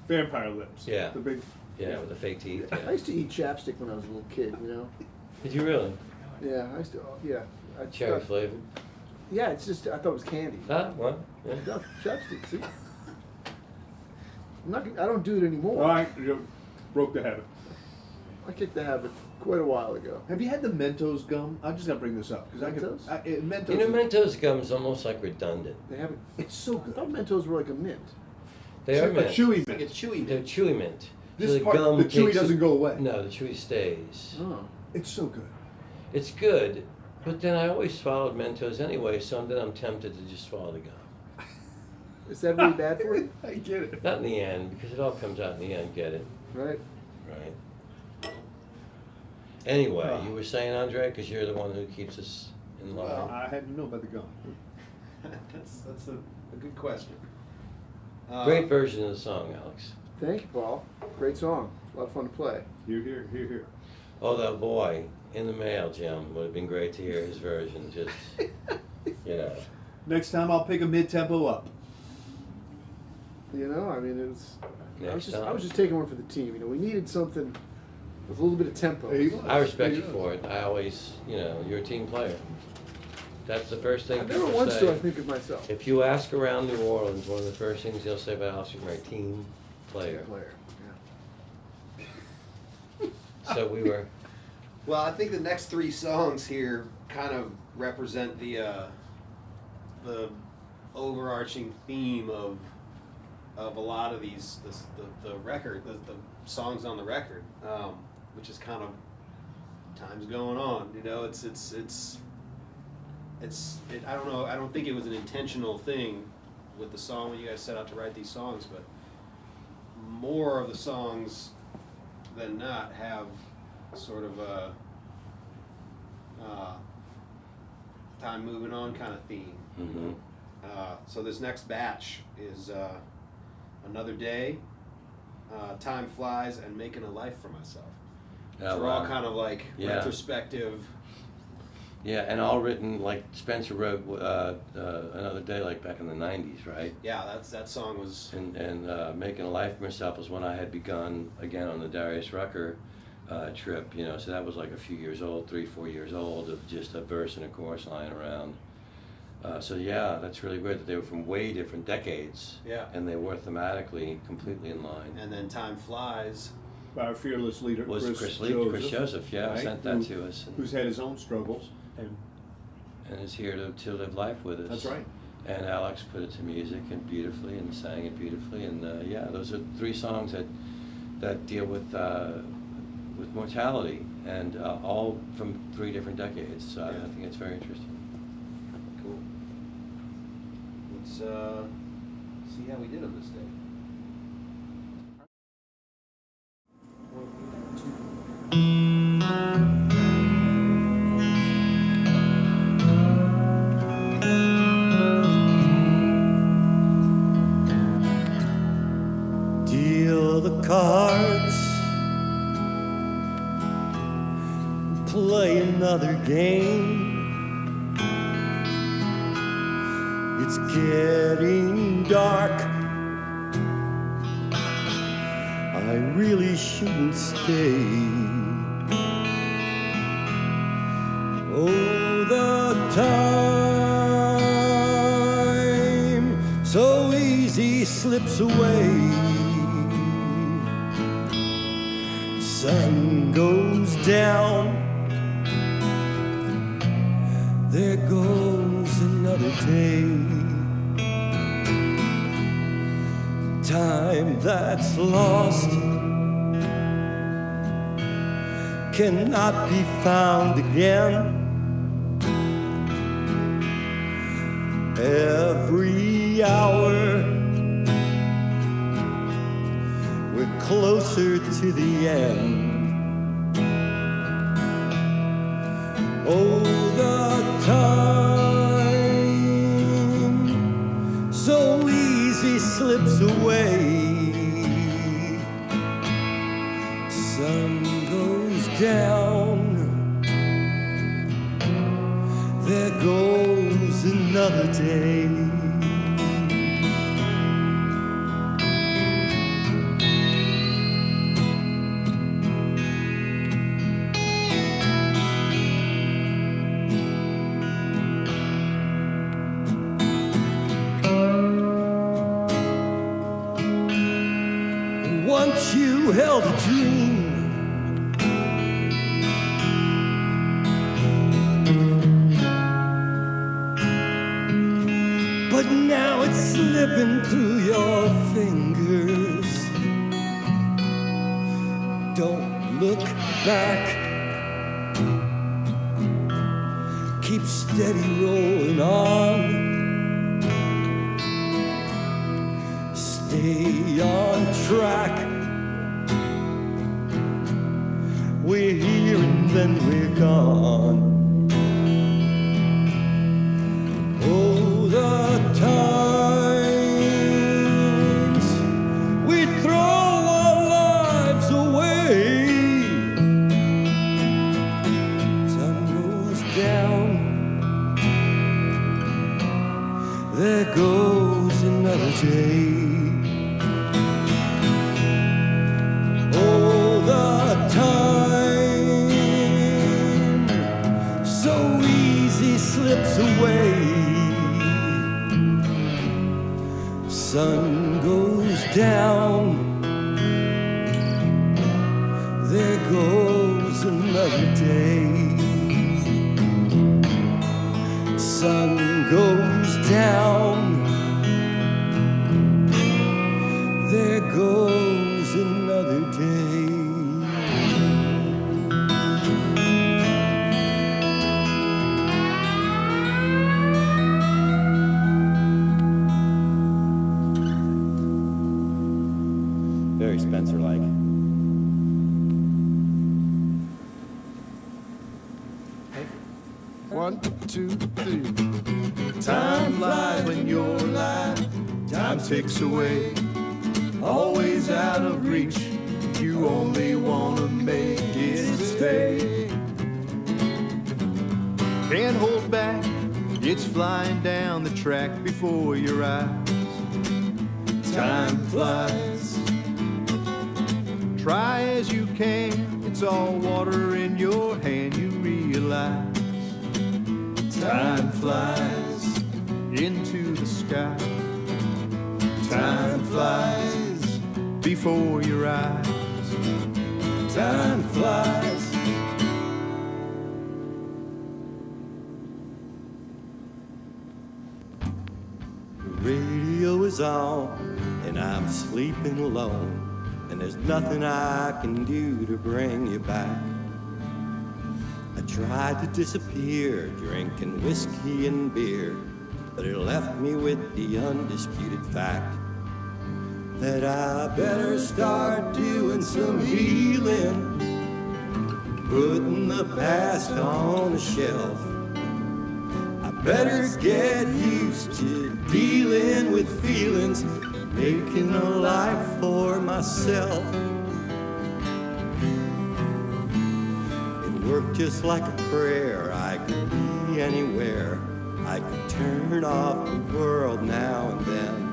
Vampire lips. Yeah. The big. Yeah, with the fake teeth. I Yeah. used to eat chapstick when I was a little kid, Did you really? Yeah, I used to, yeah. I Cherry thought- flavored? Yeah, it's just, I thought it was candy. Huh? What? Yeah. No, chapstick, see? I don't do it anymore. All right, you broke the habit. I kicked the habit quite a while ago. Have you had the Mentos gum? I'm just gonna bring this up because Mentos? Mentos. You know, Mentos gum's almost like redundant. They haven't. It's so I good. thought Mentos were like a mint. They are A mint. chewy It's like mint. a chewy They're bit. chewy mint. This the part, gum the chewy takes doesn't go away. No, the chewy stays. Oh. It's so good. It's good, but then I always swallowed Mentos anyway, so then I'm tempted to just swallow the gum. Is that really bad for you? I get it. Not in the end, because it all comes out in the end, get it? Right? Right. Anyway, you were saying, Andre, because you're the one who keeps us in line. Well, I had to know about the gum. That's a good question. Great version of the song, Alex. Thank you, Paul. Great song. A lot of fun to play. Here, here. Although, boy, in the mail, Jim, would have been great to hear his version. Just, Next time I'll pick a mid-tempo up. It was. Next I was time. just taking one for the team. We needed something with a little bit of tempo. There you go. I respect you for it. I always, you're a team player. That's the first thing I've never people once say. do I think of myself. If you ask around New Orleans, one of the first things they'll say about Alex, you're a team player. Player. So we were Well, I think the next three songs here kind of represent the overarching theme of a lot of these the record, the songs on the record, which is kind of time's going on. You know, it's I don't know. I don't think it was an intentional thing with the song when you guys set out to write these songs, but more of the songs than not have sort of a time moving on kind of theme. Mm-hmm. So this next batch is Another Day, Time Flies, and Making a Life for Myself. Oh, They're all wow. kind of like Yeah. retrospective. Yeah, and all written, like Spencer wrote Another Day, like back in the 90s, right? Yeah, that song was. And Making a Life for Myself was when I had begun again on the Darius Rucker trip, you know, so that was like a few years old, 3-4 years old, of just a verse and a chorus lying around. So yeah, that's really weird that they were from way different decades. Yeah. And they were thematically completely in line. And then Time Flies. By our fearless leader, Was Chris Joseph, yeah, right, sent that to us. Who's had his own struggles. And is here to live life with us. that's right. And Alex put it to music and beautifully and sang it beautifully. And yeah, those are 3 songs that deal with mortality, and all from 3 different decades. So I think it's very interesting. Cool. Let's see how we did on this day. Deal the cards, play another game. It's getting dark, I really shouldn't stay. Oh, the time so easy slips away. Sun goes down, there goes another day. Time that's lost cannot be found again. Every hour we're closer to the end. Oh, the time so easy slips away. Sun goes down, there goes another day. Once you held a dream, but now it's slipping through your fingers. Don't look back, keep steady rolling on. Stay on track. We're here and then we're gone. Oh, the times we throw our lives away. Sun goes down, there goes another day. Slips away. Sun goes down, there goes another another day. Sun goes down, there goes another day. Very Spencer-like. 1, 2, 3. Time flies when you're alive. Time ticks away. Always out of reach. You only wanna make it stay. Can't hold back. It's flying down the track before your eyes. Time flies. Try as you can. It's all water in your hand. You realize. Time flies into the sky. Time flies before your eyes. Time flies. The radio is on, and I'm sleeping alone, and there's nothing I can do to bring you back. I tried to disappear, drinking whiskey and beer, but it left me with the undisputed fact that I better start doing some healing, putting the past on the shelf. I better get used to dealing with feelings, making a life for myself. Work just like a prayer. I could be anywhere. I could turn off the world now and then.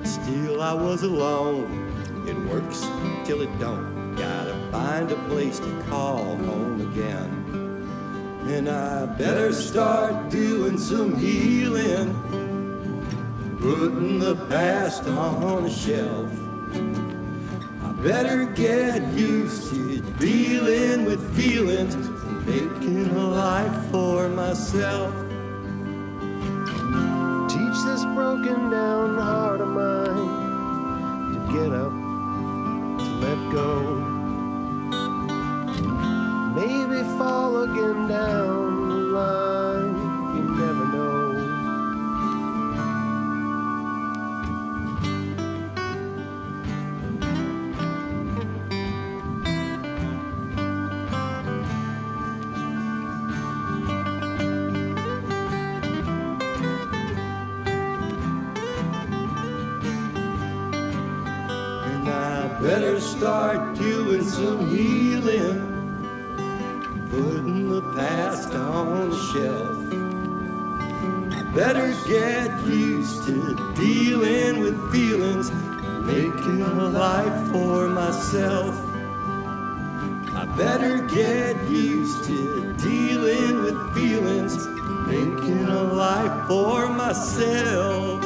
Still I was alone. It works till it don't. Gotta find a place to call home again. And I better start doing some healing, putting the past on the shelf. Better get used to dealing with feelings and making a life for myself. Teach this broken down heart of mine to get up, to let go. Maybe fall again down the line, you never know. Better start doing some healing, putting the past on the shelf. I better get used to dealing with feelings, making a life for myself. I better get used to dealing with feelings, making a life for myself.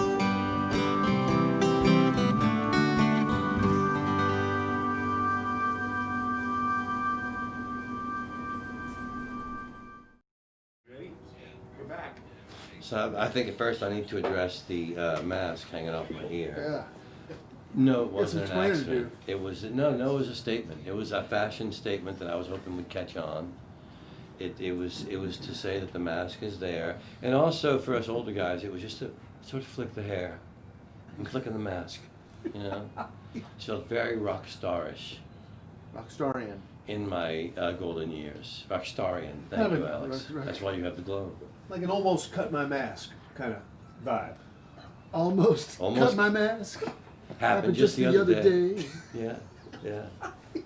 So I think at first I need to address the mask hanging off my ear. Yeah. No, it some wasn't an explaining to accident. It was it was a statement. It was a fashion statement that I was hoping would catch on. It was to say that the mask is there, and also for us older guys, it was just to sort of flick the hair and flicking the mask. You know, it felt very rock starish Rockstarian. in my golden years. Rockstarian. Thank Having- you, Alex. right. That's why you have the globe. Like an almost cut my mask kind of vibe. Almost Almost. cut my mask. Happened just the other day. day. Yeah.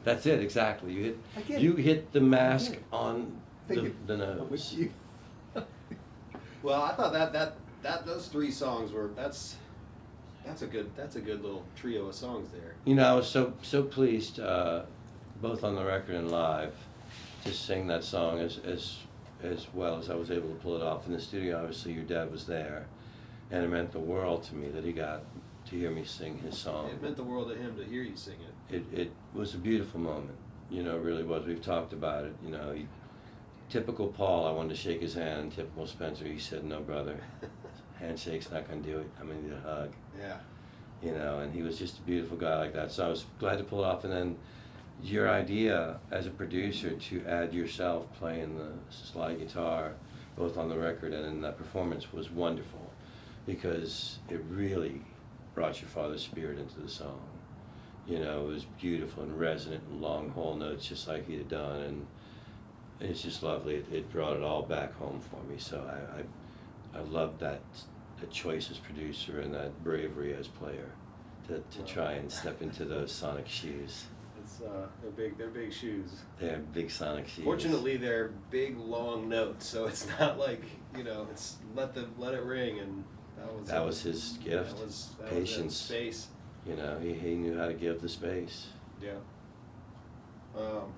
That's it, exactly. I get You hit the mask it. on Thank the you. nose. Well, I thought that those three songs were that's a good little trio of songs there. You know, I was so pleased, both on the record and live, to sing that song as well as I was able to pull it off in the studio. Obviously, your dad was there, and it meant the world to me that he got to hear me sing his song. It meant the world to him to hear you sing it. It was a beautiful moment. You know, really was. We've talked about it. You know, typical Paul, I wanted to shake his hand. Typical Spencer, he said, "No, brother, handshake's not gonna do it. I'm gonna need a hug." Yeah. You know, and he was just a beautiful guy like that. So I was glad to pull it off. And then your idea as a producer to add yourself playing the slide guitar, both on the record and in that performance, was wonderful, because it really brought your father's spirit into the song. You know, it was beautiful and resonant and long whole notes, just like he'd have done, and it's just lovely. It brought it all back home for me. So I loved that the choice as producer and that bravery as player to try and step into those sonic shoes. It's they're big shoes. They're big sonic shoes. Fortunately, they're big long notes, so it's not like, you know, it's let it ring, and that was his gift. That was Patience. Space. You know, he knew how to give the space. Yeah. Well,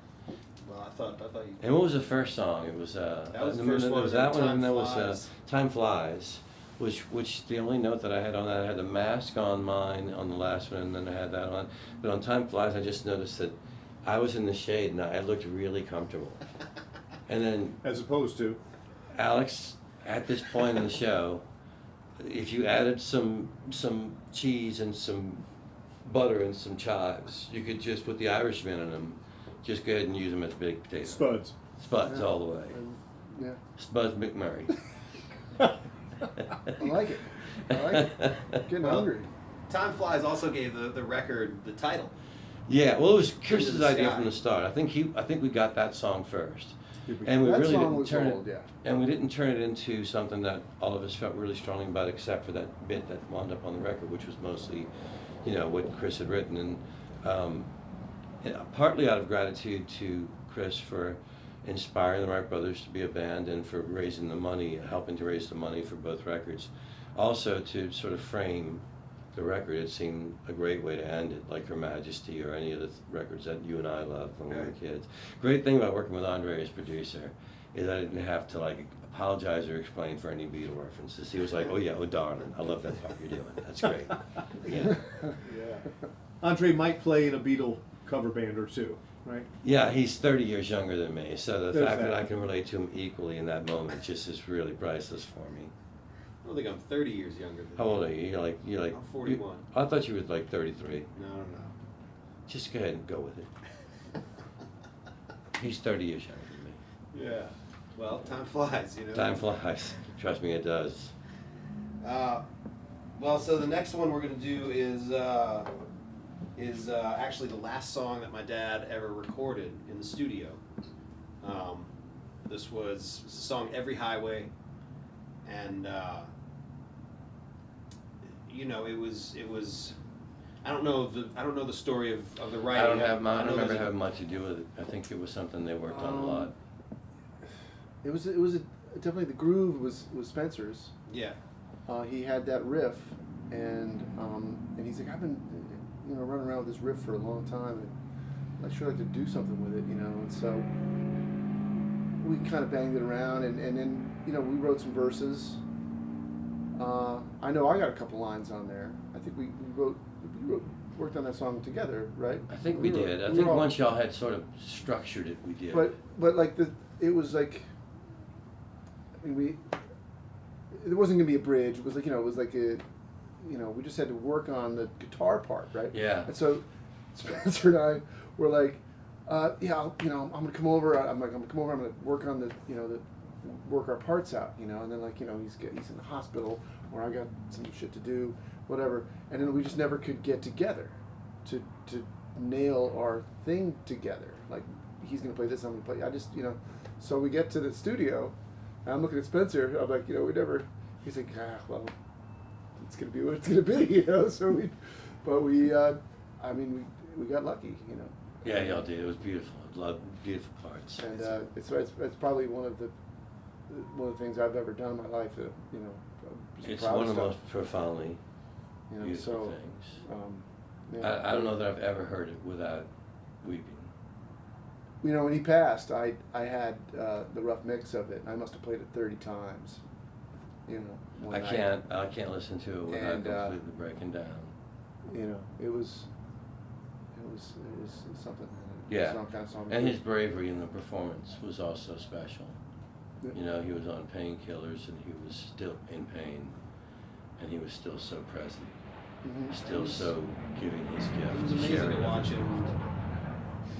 I thought you. And what was the first song? It was That was the there first one, was that one, Time and there was Flies. Time Flies, which the only note that I had on that, I had the mask on mine on the last one, and then I had that on. But on Time Flies, I just noticed that I was in the shade and I looked really comfortable. And then As opposed to, Alex, at this point in the show, if you added some cheese and some butter and some chives, you could just put the Irishman in them. Just go ahead and use them as baked potatoes. Spuds. Spuds Yeah. all the way. Yeah, Spuds McMurray. I like it. I like it. Getting Well, hungry. Time Flies also gave the record the title. Yeah, well, it was Chris's the idea Sky. from the start. I think we got that song first, and we That really song didn't was turn old, it. yeah. And we didn't turn it into something that all of us felt really strongly about, except for that bit that wound up on the record, which was mostly, you know, what Chris had written, and partly out of gratitude to Chris for inspiring the Wright brothers to be a band and for raising the money, helping to raise the money for both records. Also to sort of frame the record, it seemed a great way to end it, like Her Majesty or any of the records that you and I loved when we were Right. kids. Great thing about working with Andre as producer is I didn't have to like apologize or explain for any Beatle references. He was like, "Oh yeah, oh darling, I love that part you're doing. That's great." Yeah. yeah. Andre might play in a Beatle cover band or two, right? Yeah, he's 30 years younger than me, so the There's fact that that. I can relate to him equally in that moment just is really priceless for me. I don't think I'm 30 years younger than How you. old are you? You're like I'm 41. I thought you were like 33. No. Just go ahead and go with it. He's 30 years younger than me. Yeah. Well, time flies, you know. Time flies. Trust me, it does. Well, so the next one we're gonna do is actually the last song that my dad ever recorded in the studio. This was the song "Every Highway," and you know, it was. I don't know the story of the writing. I don't remember there's a- having much to do with it. I think it was something they worked on a lot. It was definitely the groove was Spencer's. Yeah. He had that riff, and he's like, I've been, running around with this riff for a long time, and I'd sure like to do something with it, And so we kind of banged it around, and then we wrote some verses. I know I got a couple lines on there. I think we worked on that song together, right? I think we did. I we think were all- once y'all had sort of structured it, we did. But like it was like, I mean, it wasn't gonna be a bridge. It was like it was like a, we just had to work on the guitar part, right? Yeah. And so Spencer and I were like, yeah, I'm gonna come over. I'm gonna come over. I'm gonna work on work our parts out, and then he's in the hospital, or I got some shit to do, whatever. And then we just never could get together to nail our thing together. Like, he's gonna play this, I'm gonna play. I just so we get to the studio, and I'm looking at Spencer. I'm like, we never. He's like, well, it's gonna be what it's gonna be, So we got lucky, Yeah, y'all did. It was beautiful. I loved beautiful parts. And it's probably one of the things I've ever done in my life that I'm It's proud one of the stuff, most profoundly beautiful so things. yeah. I don't know that I've ever heard it without weeping. When he passed, I had the rough mix of it, and I must have played it 30 times. One I night. can't listen to it without And, completely breaking down. It was it was something. Yeah. Some kind of song. And his bravery in the performance was also special. Yeah. You know, he was on painkillers and he was still in pain, and he was still so present, still so giving his gift. It was to amazing sharing to watch it. him,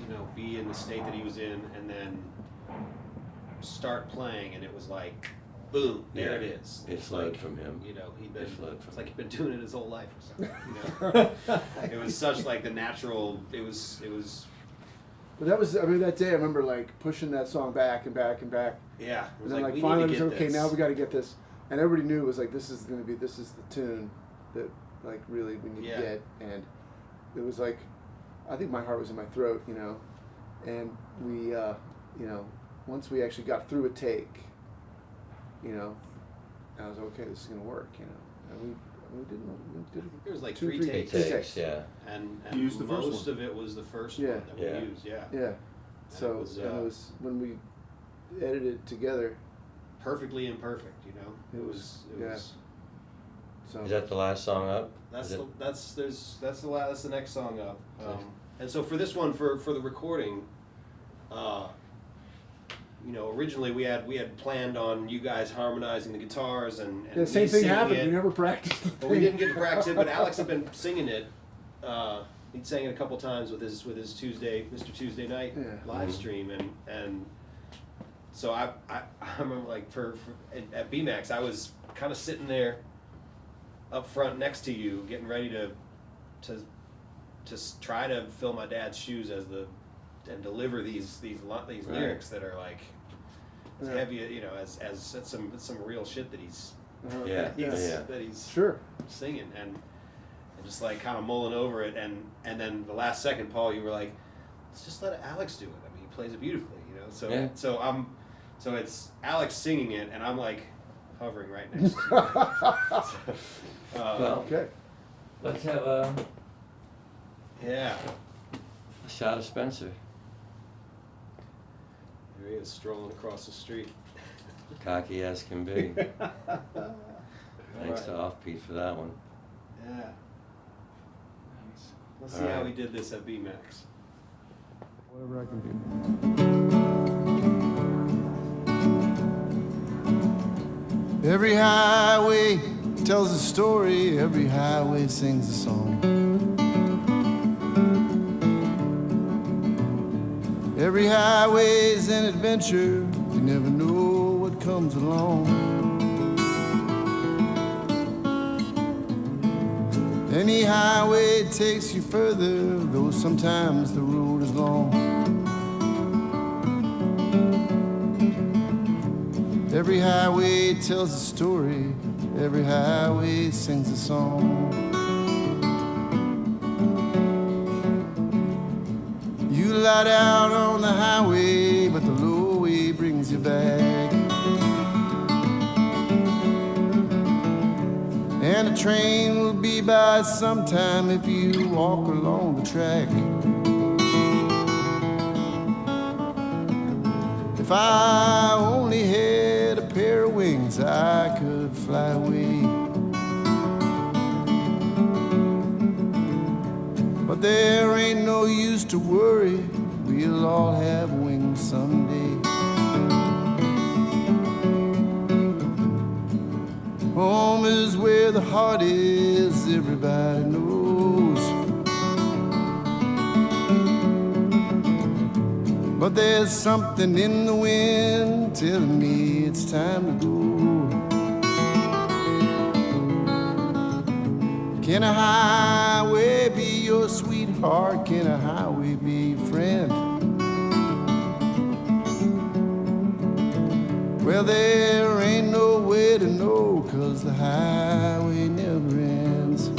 you know, be in the state that he was in, and then start playing, and it was like, boom, there Yeah. it is. It It's flowed like, from him. You know, he'd been. It flowed from It's like him. he'd been doing it his whole life or something. You know, it was such like the natural. It was. But that was, I mean, that day I remember like pushing that song back and back and back. Yeah. It And was then like we finally need it to was get okay, this. now we got to get this. And everybody knew it was like, this is the tune that like really we need Yeah. to get. And it was like, I think my heart was in my throat, you know. And we, you know, once we actually got through a take, you know, I was okay, this is going to work, you know. And we did There was like two, three three takes. It Three takes, yeah. And Used the first most one. of it was the first Yeah. one that we Yeah. used. Yeah. Yeah. So it was, and it was when we edited it together. Perfectly imperfect. You know. It It was- was. It yeah. was. So Is that the last song up? That's Is it- that's the next song up. And so for this one, for the recording, you know, originally we had planned on you guys harmonizing the guitars and the same me thing singing happened. it. We never practiced. The But we thing. didn't get to practice it. But Alex had been singing it. He'd sang it a couple times with his Mr. Tuesday Night Yeah. live Mhm. stream, and so I remember like at BMAX I was kind of sitting there up front next to you, getting ready to try to fill my dad's shoes and deliver these lyrics that are like as Yeah. heavy, you know, as it's some real shit that he's Yeah. that he's Sure. singing, and just like kind of mulling over it, and then the last second, Paul, you were like, let's just let Alex do it. I mean, he plays it beautifully, you know. So Yeah. so it's Alex singing it, and I'm like hovering right next to you. Well, Okay. let's have a Yeah, shot of Spencer. there he is strolling across the street. Cocky as can be. Thanks Alright. to Offbeat for that one. Yeah. Let's All see how right. we did this at BMAX. Whatever I can do. Every highway tells a story, every highway sings a song. Every highway's an adventure, you never know what comes along. Any highway takes you further, though sometimes the road is long. Every highway tells a story, every highway sings a song. You light out on the highway, but the low way brings you back. And a train will be by sometime if you walk along the track. If I only had a pair of wings, I could fly away. But there ain't no use to worry, we'll all have wings someday. Home is where the heart is, everybody knows. But there's something in the wind telling me it's time to go. Can a highway be your sweetheart? Can a highway be your friend? Well, there ain't no way to know, 'cause the highway never ends.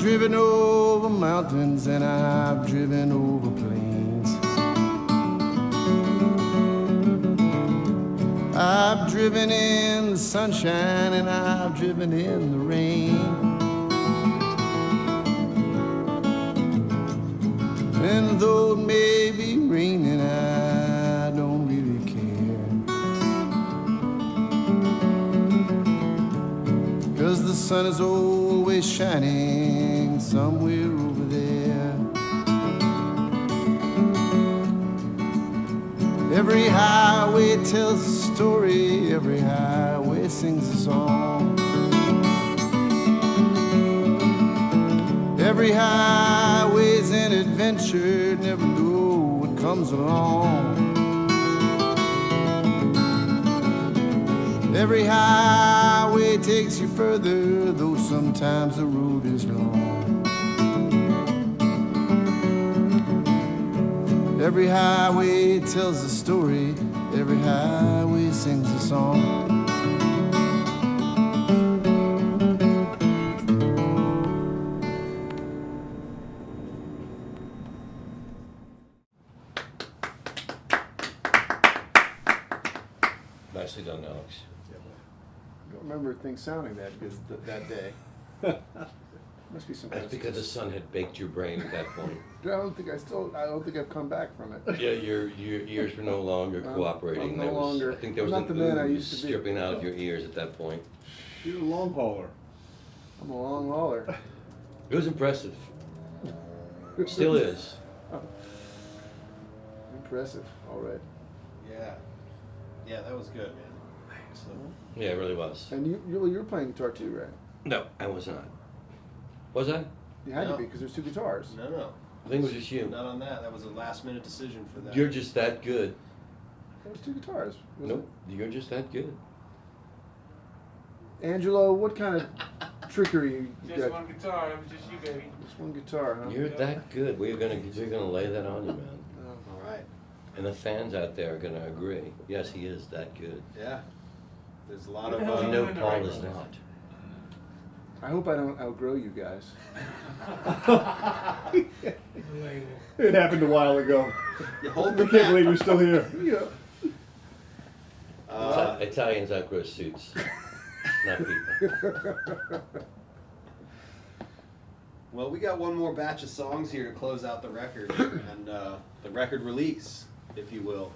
driven over mountains and I've driven over plains. I've driven in the sunshine and I've driven in the rain. And though it may be raining, I don't really care. 'Cause the sun is always shining somewhere over there. Every highway tells a story, every highway sings a song. Every highway's an adventure, never know what comes along. Every highway takes you further, though sometimes the road is long. Every highway tells a story, every highway sings a song. Nicely done, Alex. I don't remember things sounding that good that day. Must be some kind That's of because the sun had baked your brain at that point. I don't think I've come back from it. Yeah, your ears were no longer cooperating. I'm no There was- longer- I think there I'm was not an the man I ooze used to be. stripping out of your ears at that point. You're a long hauler. I'm a long hauler. It was impressive. Still is. Impressive. All right. Yeah. Yeah, that was good, man. So, Yeah, it really was. And you're playing guitar too, right? No, I was not. Was I? You had to No. be because there's two guitars. no. I think it was just you. Not on that. That was a last minute decision for that. You're just that good. There was two guitars. Was Nope, you're just that good. it? Angelo, what kind of trickery you Just got? one guitar, that was just you, baby. Just one guitar, huh? You're that good. We're gonna lay that on you, man. All right. And the fans out there are gonna agree. Yes, he is that good. Yeah. There's a lot What of. the hell You you know doing Paul right is now? not. I hope I don't outgrow you guys. It happened a while ago. You hold I the can't believe you're still here. Yeah. Italians outgrow suits, not people. Well, we got one more batch of songs here to close out the record and the record release, if you will.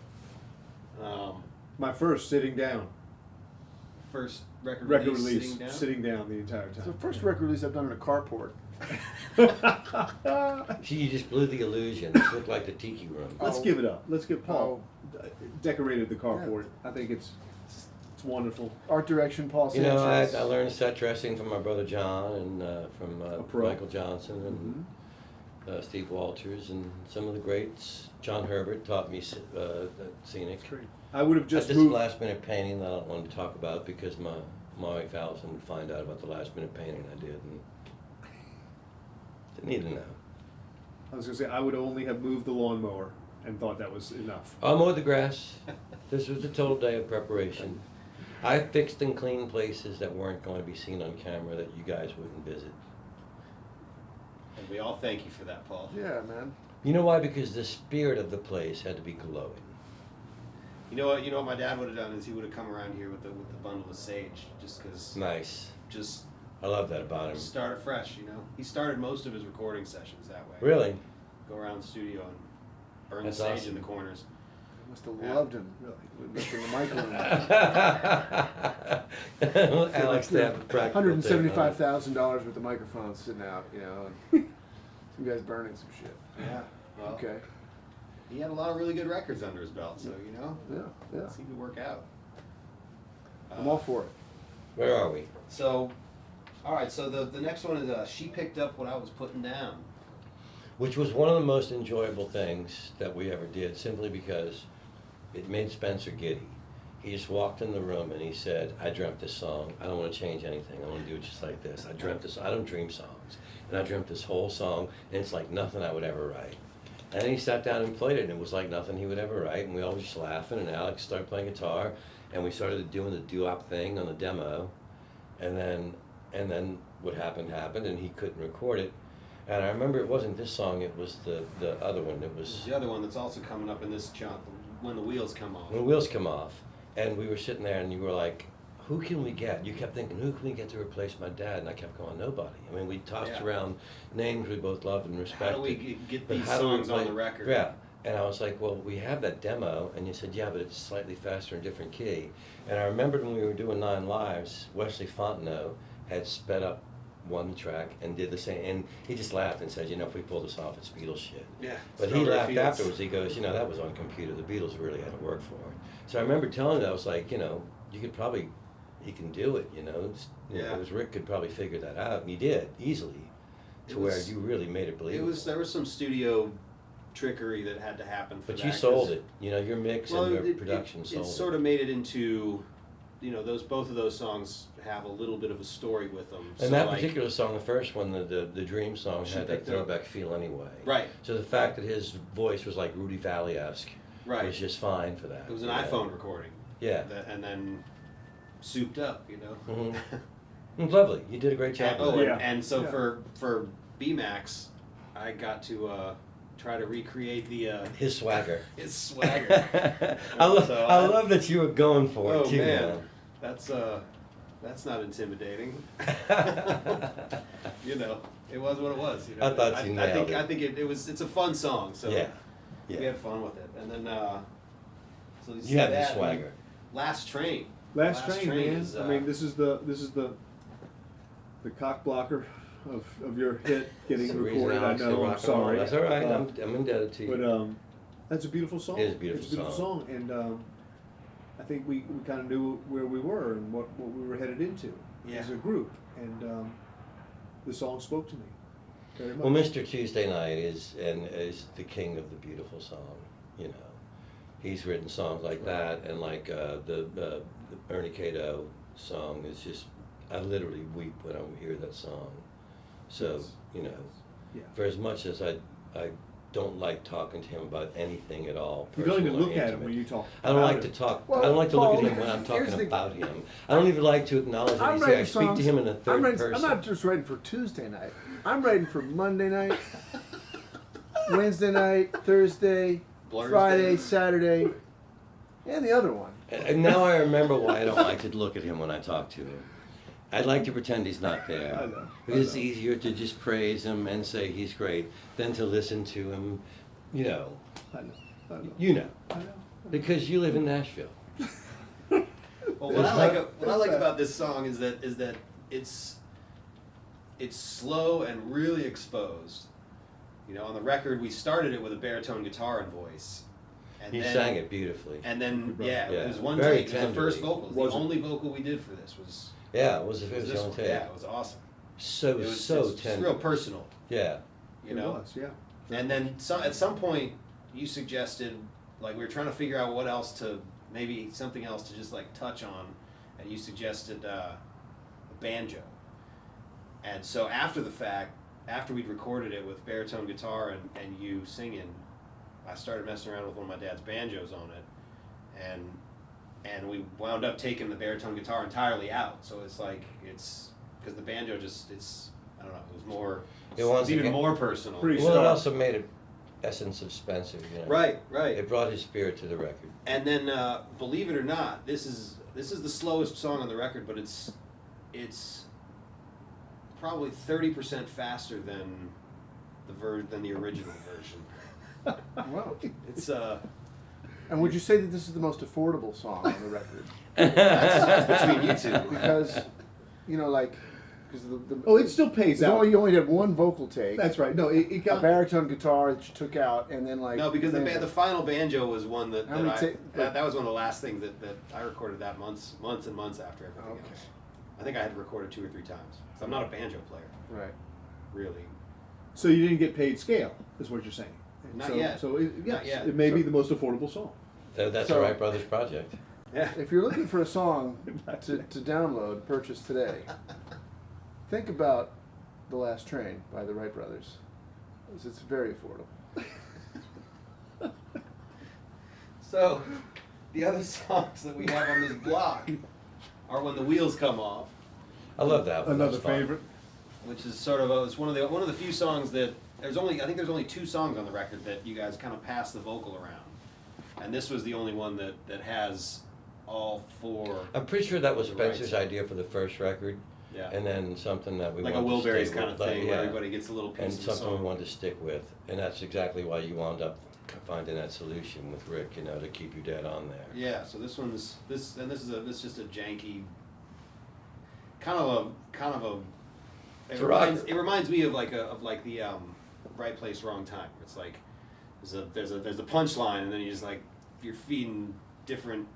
My first sitting down. First record Record release, release, sitting down. sitting down the entire It's the time. first record release I've done in a carport. See, you just blew the illusion. It looked like the tiki room. Let's give it up. Let's give Paul decorated the carport. I think it's wonderful. Art direction, Paul You know, I Sanchez. learned set dressing from my brother John and from pro. Michael Johnson and Steve Walters and some of the greats. John Herbert taught me scenic. I would have Just just this moved. last minute painting that I don't want to talk about because my wife Allison would find out about the last minute painting I did and didn't need to know. I was gonna say I would only have moved the lawnmower and thought that was enough. I mowed the grass. This was a total day of preparation. I fixed and cleaned places that weren't going to be seen on camera that you guys wouldn't visit. And we all thank you for that, Paul. Yeah, man. You know why? Because the spirit of the place had to be glowing. You know what my dad would have done is he would have come around here with the bundle of sage, just because. Nice. Just I love that about him. start it fresh, you know. He started most of his recording sessions that way. Really? Go around the studio and burn That's the sage awesome. in the corners. I must have Yeah. loved him. Really. Lifting the mic on. Alex, they have a practical take on it. $175,000 worth of microphones sitting out, you know, and some guys burning some shit. Yeah. Well, Okay. he had a lot of really good records under his belt, so you know, Yeah. it seemed to work out. I'm all for it. Where are we? So, all right. So the next one is she picked up what I was putting down. Which was one of the most enjoyable things that we ever did, simply because it made Spencer giddy. He just walked in the room and he said, I dreamt this song. I don't want to change anything. I want to do it just like this. I dreamt this. I don't dream songs. And I dreamt this whole song, and it's like nothing I would ever write. And then he sat down and played it, and it was like nothing he would ever write. And we all were just laughing, and Alex started playing guitar, and we started doing the doo-wop thing on the demo. And then what happened, and he couldn't record it. And I remember it wasn't this song, it was the other one. It was The other one that's also coming up in this chunk, When the Wheels Come Off. When the Wheels Come Off. And we were sitting there and you were like, who can we get? You kept thinking, who can we get to replace my dad? And I kept going, nobody. I mean, we tossed Yeah. around names we both loved and respected. How do we get but these how do we songs on play- the record? Yeah. And I was like, well, we have that demo. And you said, yeah, but it's slightly faster and different key. And I remembered when we were doing 9 Lives, Wesley Fontenot had sped up one track and did the same. And he just laughed and said, you know, if we pull this off, it's Beatles shit. Yeah. But he Strawberry laughed Fields. afterwards. He goes, you know, that was on computer. The Beatles really had to work for it. So I remember telling him, I was like, you know, you could probably, he can do it, you know. Yeah. It was Rick could probably figure that out. And he did, easily, It to was- where you really made it believable. There was some studio trickery that had to happen for But that. you 'cause- sold it. You know, your mix Well, and your it production sold it. sort of made it into, you know, both of those songs have a little bit of a story with them. And So, that like, particular song, the first one, the Dream song, She had that picked it up. throwback feel anyway. Right. So the fact that his voice was like Rudy Valley-esque Right. was just fine for that. It was an you know? iPhone recording. Yeah. And then souped up, you know. Mhm. It was lovely. You did a great job. And, with oh, it. Yeah. and so Yeah. for BMax, I got to try to recreate His swagger. his swagger. I So I love that you were going for it Oh too, man, that's not intimidating. You know, it was what it was. You know, I thought you nailed it. I think it's a fun song. So Yeah. we Yeah. had fun with it, and then so You have the that, swagger. Last Train. Last train, man. is, I mean, this is the cock blocker of your hit getting It's the reason recorded. I Alex did know. I'm rock and roll. sorry. That's all right. I'm indebted to you. But that's a beautiful song. It is a beautiful It's a beautiful song, and I think we kind of knew where we were and what we were headed into as a group, and the song spoke to me very much. Well, Mr. Tuesday Night is the king of the beautiful song. You know, he's written songs like that, and like the Ernie Cato song is just, I literally weep when I hear that song. So Yes. you know, Yeah. for as much as I don't like talking to him about anything at all. You don't even personal or look at him intimate. when you talk. I don't about like it. to talk. Well, I don't like to look Paul, at him when I'm talking here's the- about him. I don't even like to acknowledge that I'm he's there. I writing speak songs. to him in a 3rd person. I'm not just writing for Tuesday night. I'm writing for Monday night, Wednesday night, Thursday, Blur's Friday, Day. Saturday, and the other one. And now I remember why I don't like to look at him when I talk to him. I'd like to pretend he's not there. I know, Because it's I know. easier to just praise him and say he's great than to listen to him, you know. I know. I know. You know. I know. Because you live in Nashville. Well, what It's I like not- about this song is that it's slow and really exposed. You know, on the record we started it with a baritone guitar and voice. And You then, sang it beautifully. And then Yeah, it was one very take. It was the first tenderly. vocal. Was The it? only vocal we did for this was Yeah, it was this the only one. take. Yeah, it was awesome. So It was so it's tender. real personal. Yeah. You know. It was, yeah. And then at some point, you suggested, like, we were trying to figure out what else to, maybe something else to just, like, touch on. And you suggested a banjo. And so after the fact, after we'd recorded it with baritone guitar and you singing, I started messing around with one of my dad's banjos on it. And we wound up taking the baritone guitar entirely out. So it's like, because the banjo just, I don't know, it was more, It it wants was to even get- more personal. Pretty Well, it stark. also made it essence of Spencer. You know? Right, right. It brought his spirit to the record. And then, believe it or not, this is the slowest song on the record, but it's probably 30% faster than the original version. Wow. It's And would you say that this is the most affordable song on the record? that's between you two. Because, you know, like, because Oh, it still pays out. you only had one vocal take. That's right. No, it A got. baritone guitar that you took out, and then like. No, because banjo. the final banjo was one that, How many that was one of the last things that I recorded that months and months after everything Okay. else. I think I had recorded 2 or 3 times. So I'm not a banjo player, Right. really. So you didn't get paid scale, is what you're saying. Not so, yet. So yes, Not yet. it may be the most affordable song. That's So- the Wright Brothers project. Yeah. If you're looking for a song to download, purchase today, think about The Last Train by the Wright Brothers. It's very affordable. So, the other songs that we have on this block are When the Wheels Come Off. I love that one. Another That's fun. favorite. which is sort of it's one of the few songs that I think there's only 2 songs on the record that you guys kind of pass the vocal around, and this was the only one that has all 4. I'm pretty sure that was the Spencer's rights. idea for the first record, Yeah. and then something that we Like a wanted to Wilburys stick kind with, of thing, like, where yeah. everybody gets a little piece And of the something we song. wanted to stick with, and that's exactly why you wound up finding that solution with Rick, you know, to keep your dad on there. Yeah, so this is just a janky, kind of a. It's a rocker. It reminds me of the Right Place Wrong Time. It's like there's a punchline, and then you're feeding different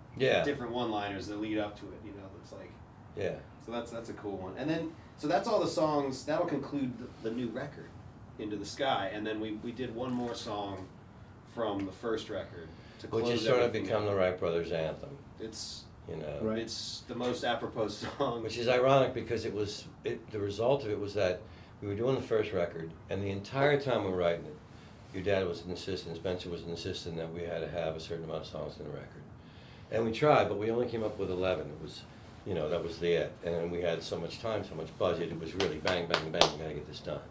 one-liners that lead up to it. You know, it's like. Yeah. So that's a cool one. And then so that's all the songs. That'll conclude the new record, Into the Sky, and then we did one more song from the first record to close. Which has sort of everything become out. the Wright Brothers anthem, It's you know. Right. It's the most apropos song. Which is ironic because the result of it was that we were doing the first record, and the entire time we were writing it, your dad was insistent, Spencer was insistent that we had to have a certain amount of songs in the record. And we tried, but we only came up with 11. It was, you know, that was it. And then we had so much time, so much budget, it was really bang, bang, bang, we gotta get this done.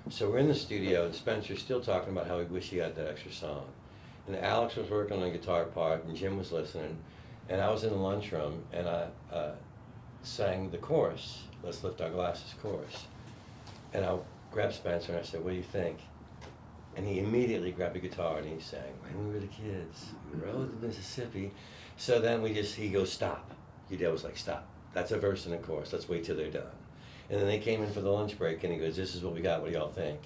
So we're in the studio, and Spencer's still talking about how he wished he had that extra song. And Alex was working on the guitar part, and Jim was listening, and I was in the lunchroom, and I sang the chorus, Let's Lift Our Glasses chorus. And I grabbed Spencer and I said, what do you think? And he immediately grabbed a guitar and he sang, when we were the kids, we rode the Mississippi. So then he goes, stop. Your dad was like, stop. That's a verse and a chorus. Let's wait till they're done. And then they came in for the lunch break and he goes, this is what we got. What do y'all think?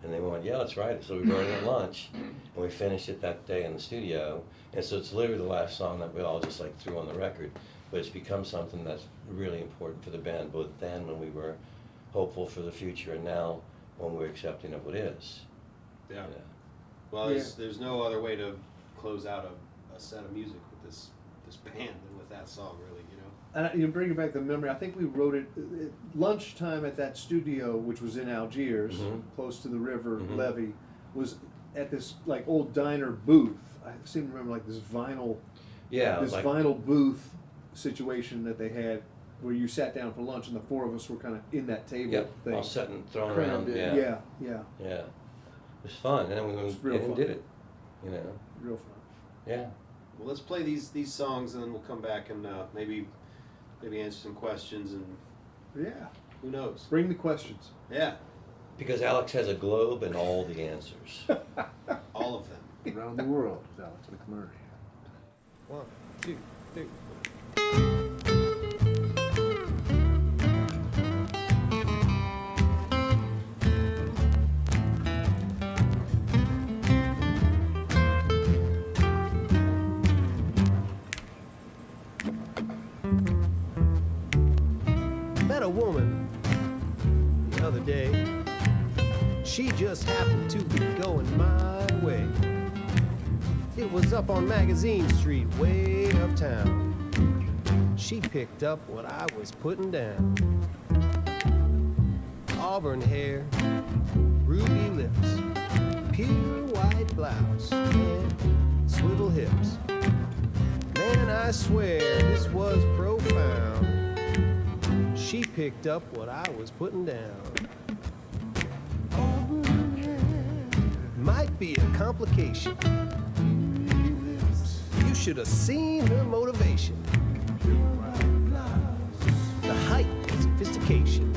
And they went, yeah, let's write it. So we wrote it at lunch and we finished it that day in the studio. And so it's literally the last song that we all just like threw on the record. But it's become something that's really important for the band, both then when we were hopeful for the future and now when we're accepting of what is. Yeah. Yeah. Well, there's no other way to close out a set of music with this band than with that song, really. You know. And you bring back the memory. I think we wrote it at lunchtime at that studio, which was in Algiers, close to the river levee, was at this like old diner booth. I seem to remember like this vinyl booth situation that they had, where you sat down for lunch and the 4 of us were kind of in that table thing. All sitting, thrown Crammed around. in. Yeah. Yeah. It was fun, and then we went real in and fun. did it. You know. Real fun. Yeah. Well, let's play these songs and then we'll come back and maybe answer some questions and Yeah. who knows. Bring the questions. Yeah, Because Alex has a globe and all the answers. all of them. Around the World with Alex McMurray. 1, 2, 3. Met a woman the other day. She just happened to be going my way. It was up on Magazine Street, way uptown. She picked up what I was putting down. Auburn hair, ruby lips, pure white blouse, and swivel hips. Man, I swear this was profound. She picked up what I was putting down. Might be a complication. You should have seen her motivation. The height and sophistication.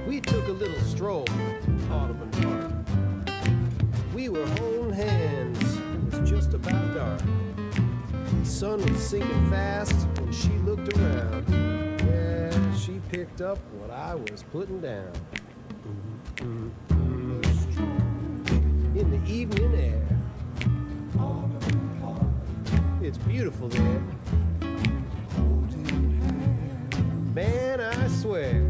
We took a little stroll in Audubon Park. We were holding hands. It was just about dark. The sun was sinking fast when she looked around. Yeah, she picked up what I was putting down. In the evening air. It's beautiful there. Man, I swear.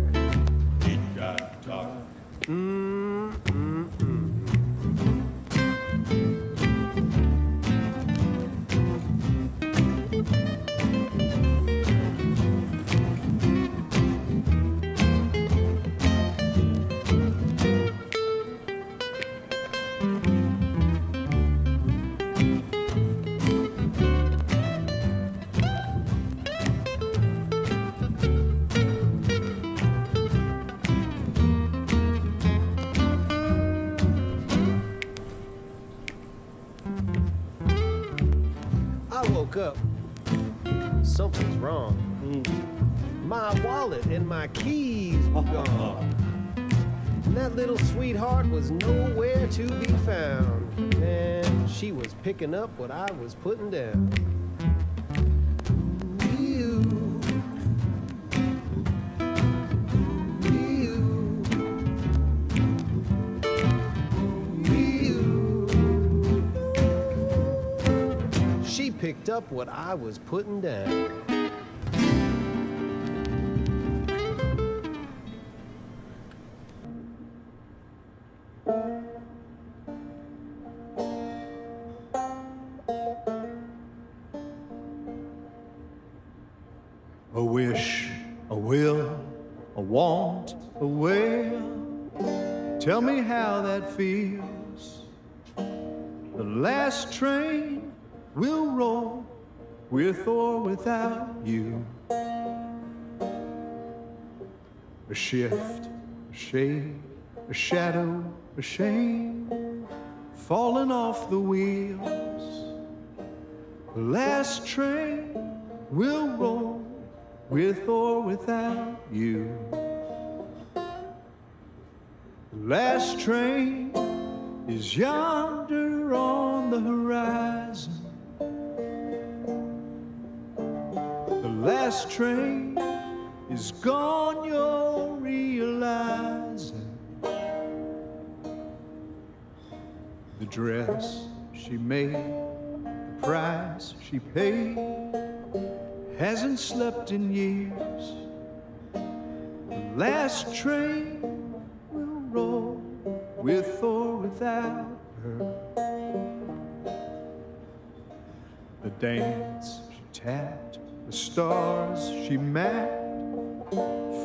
woke up, something's wrong. My wallet and my keys were gone. And that little sweetheart was nowhere to be found. And she was picking up what I was putting down. You. She picked up what I was putting down. A wish, a will, a want, a will. Tell me how that feels. The last train will roll with or without you. A shift, a shade, a shadow, a shame, falling off the wheels. The last train will roll with or without you. The last train is yonder on the horizon. The last train is gone, you're realizing. The dress she made, the price she paid, hasn't slept in years. The last train will roll with or without her. The dance she tapped, the stars she mapped,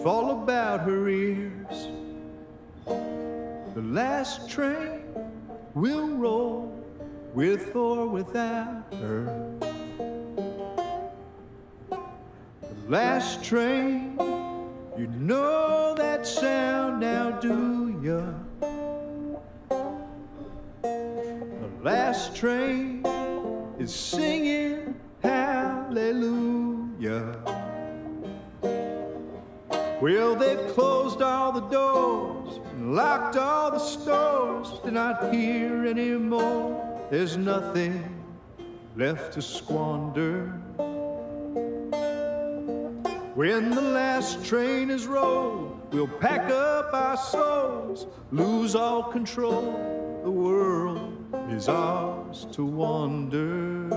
fall about her ears. The last train will roll with or without her. The last train, you know that sound now, do ya? The last train is singing hallelujah. Well, they've closed all the doors and locked all the stores. They're not here anymore. There's nothing left to squander. When the last train is rolled, we'll pack up our souls, lose all control. The world is ours to wander.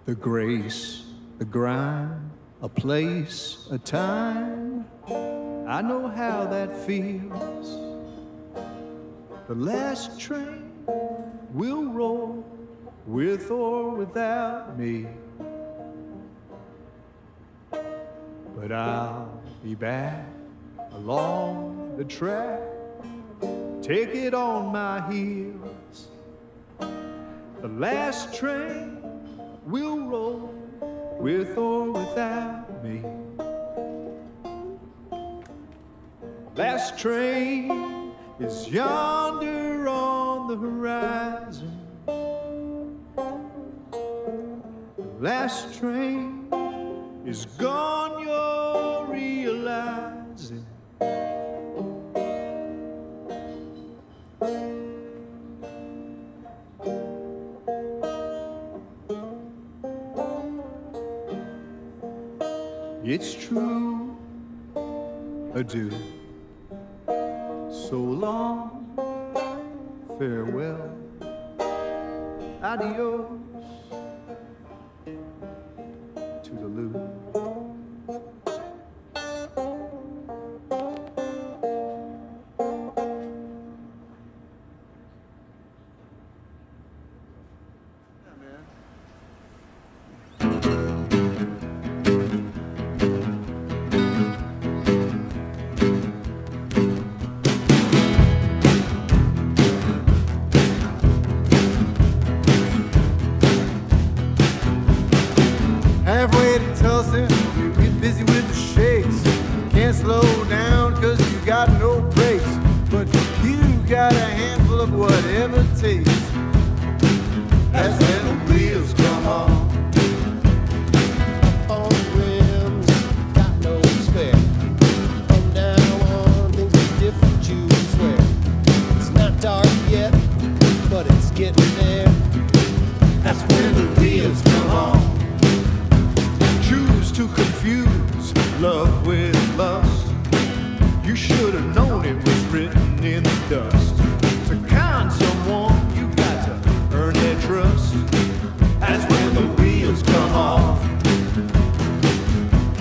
The grace, the grind, a place, a time, I know how that feels. The last train will roll with or without me. But I'll be back along the track, take it on my heels. The last train will roll with or without me. Last train is yonder on the horizon. Last train is gone, you're realizing. It's true, adieu. So long, farewell, adios, toodaloo. halfway to Tulsa, you get busy with the shakes. Can't slow down cause you got no brakes. But you got a handful of whatever it takes. That's when the wheels come on. Up on the rims, got no spare. Come down on things are different, you swear. It's not dark yet, but it's getting there. That's when the wheels come on. Choose to confuse love with lust. You should have known it was written in the dust. To con someone, you got to earn their trust. That's when the wheels come off.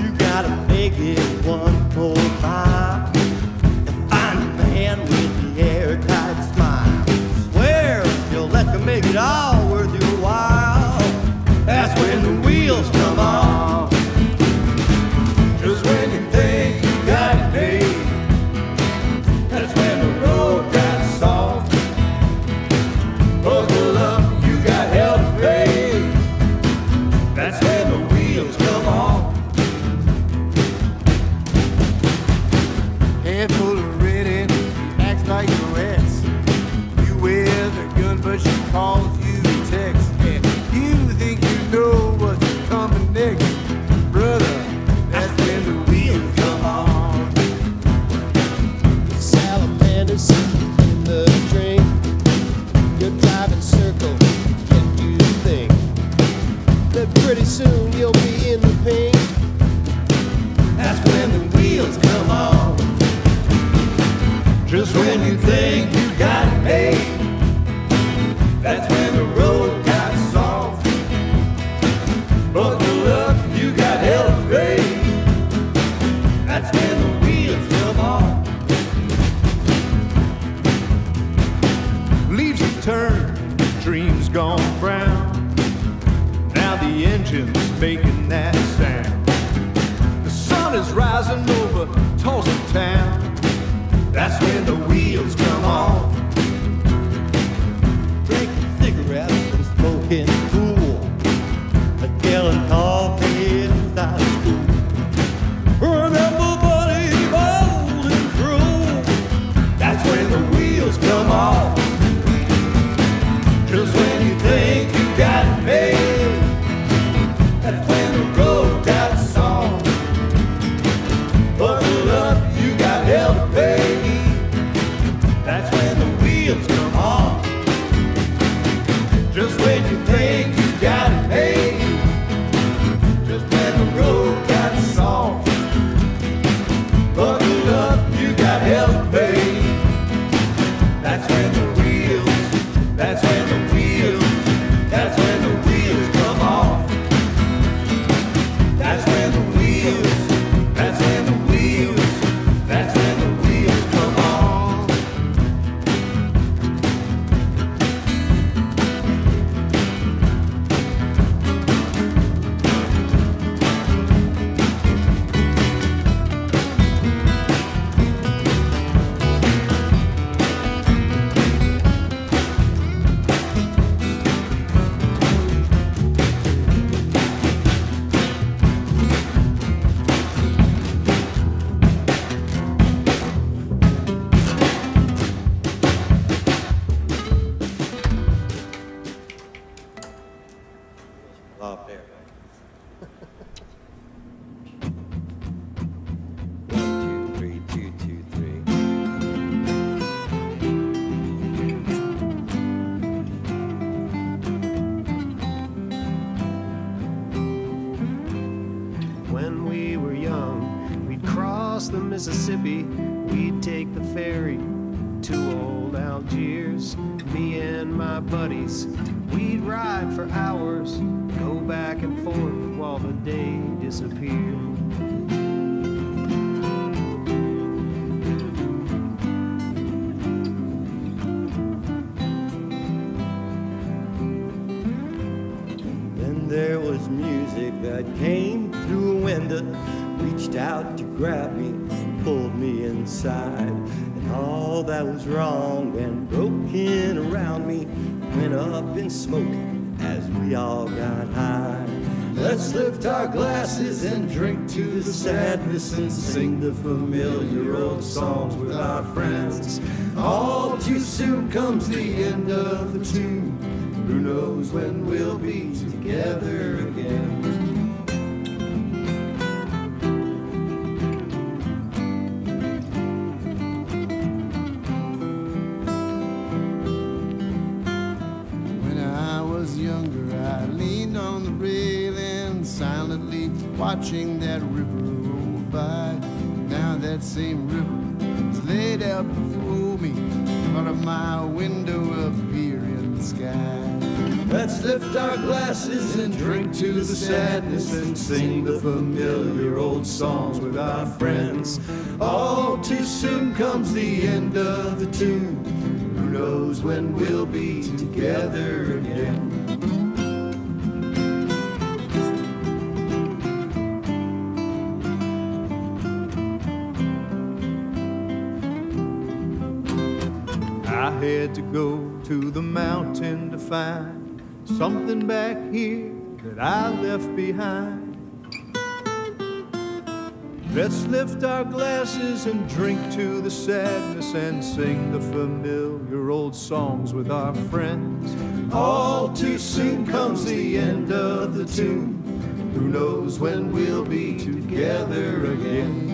You gotta make it 1 more mile and find a man with the airtight smile. Swear you'll let them make it all worth your while. That's when the wheels come off. Just when you think you got it made, that's when the road got soft. Buckle up, you got hell to pay. That's when the wheels come off. Head full of red, acts like your ex. You wear the gun, but she calls you text. And you think you know what's coming next, brother. That's when the wheels come on. Salamanders in the drink. You're driving circle, yet you think that pretty soon you'll be in the pink. That's when the wheels come on. Just when you think you got it made, that's when the road got soft. Buckle up, you got hell to pay. That's when the wheels come on. Leaves have turned, dreams gone brown. Now the engine's making that sound. The sun is rising over Tulsa town. That's when the wheels come on. Drinking cigarettes and smoking cool. A killing coffee inside of school. Remember buddy, bold and cruel. That's when the wheels come on. Just when you think you got it made, that's when the road got soft. Buckle up, you got hell to pay. That's when the wheels come off. Just when you think you got it made, just when the road got soft. Buckle up, you got hell to pay. That's when the wheels, that's when the wheels, that's when the wheels come off. That's when the wheels, that's when the wheels, that's when the wheels come on. Off there. 1, 2, 3, 2, 2, 3. When we were young, we'd cross the Mississippi. We'd take the ferry to old Algiers. Me and my buddies, we'd ride for hours, go back and forth while the day disappeared. Then there was music that came through a window, reached out to grab me, pulled me inside. And all that was wrong and broken around me went up in smoke as we all got high. Let's lift our glasses and drink to the sadness and sing the familiar old songs with our friends. All too soon comes the end of the tune. Who knows when we'll be together again? When I was younger, I leaned on the railing, silently watching that river roll by. Now that same river is laid out before me, in front of my window up here in the sky. Let's lift our glasses and drink to the sadness and sing the familiar old songs with our friends. All too soon comes the end of the tune. Who knows when we'll be together again? I had to go to the mountain to find something back here that I left behind. Let's lift our glasses and drink to the sadness and sing the familiar old songs with our friends. All too soon comes the end of the tune. Who knows when we'll be together again?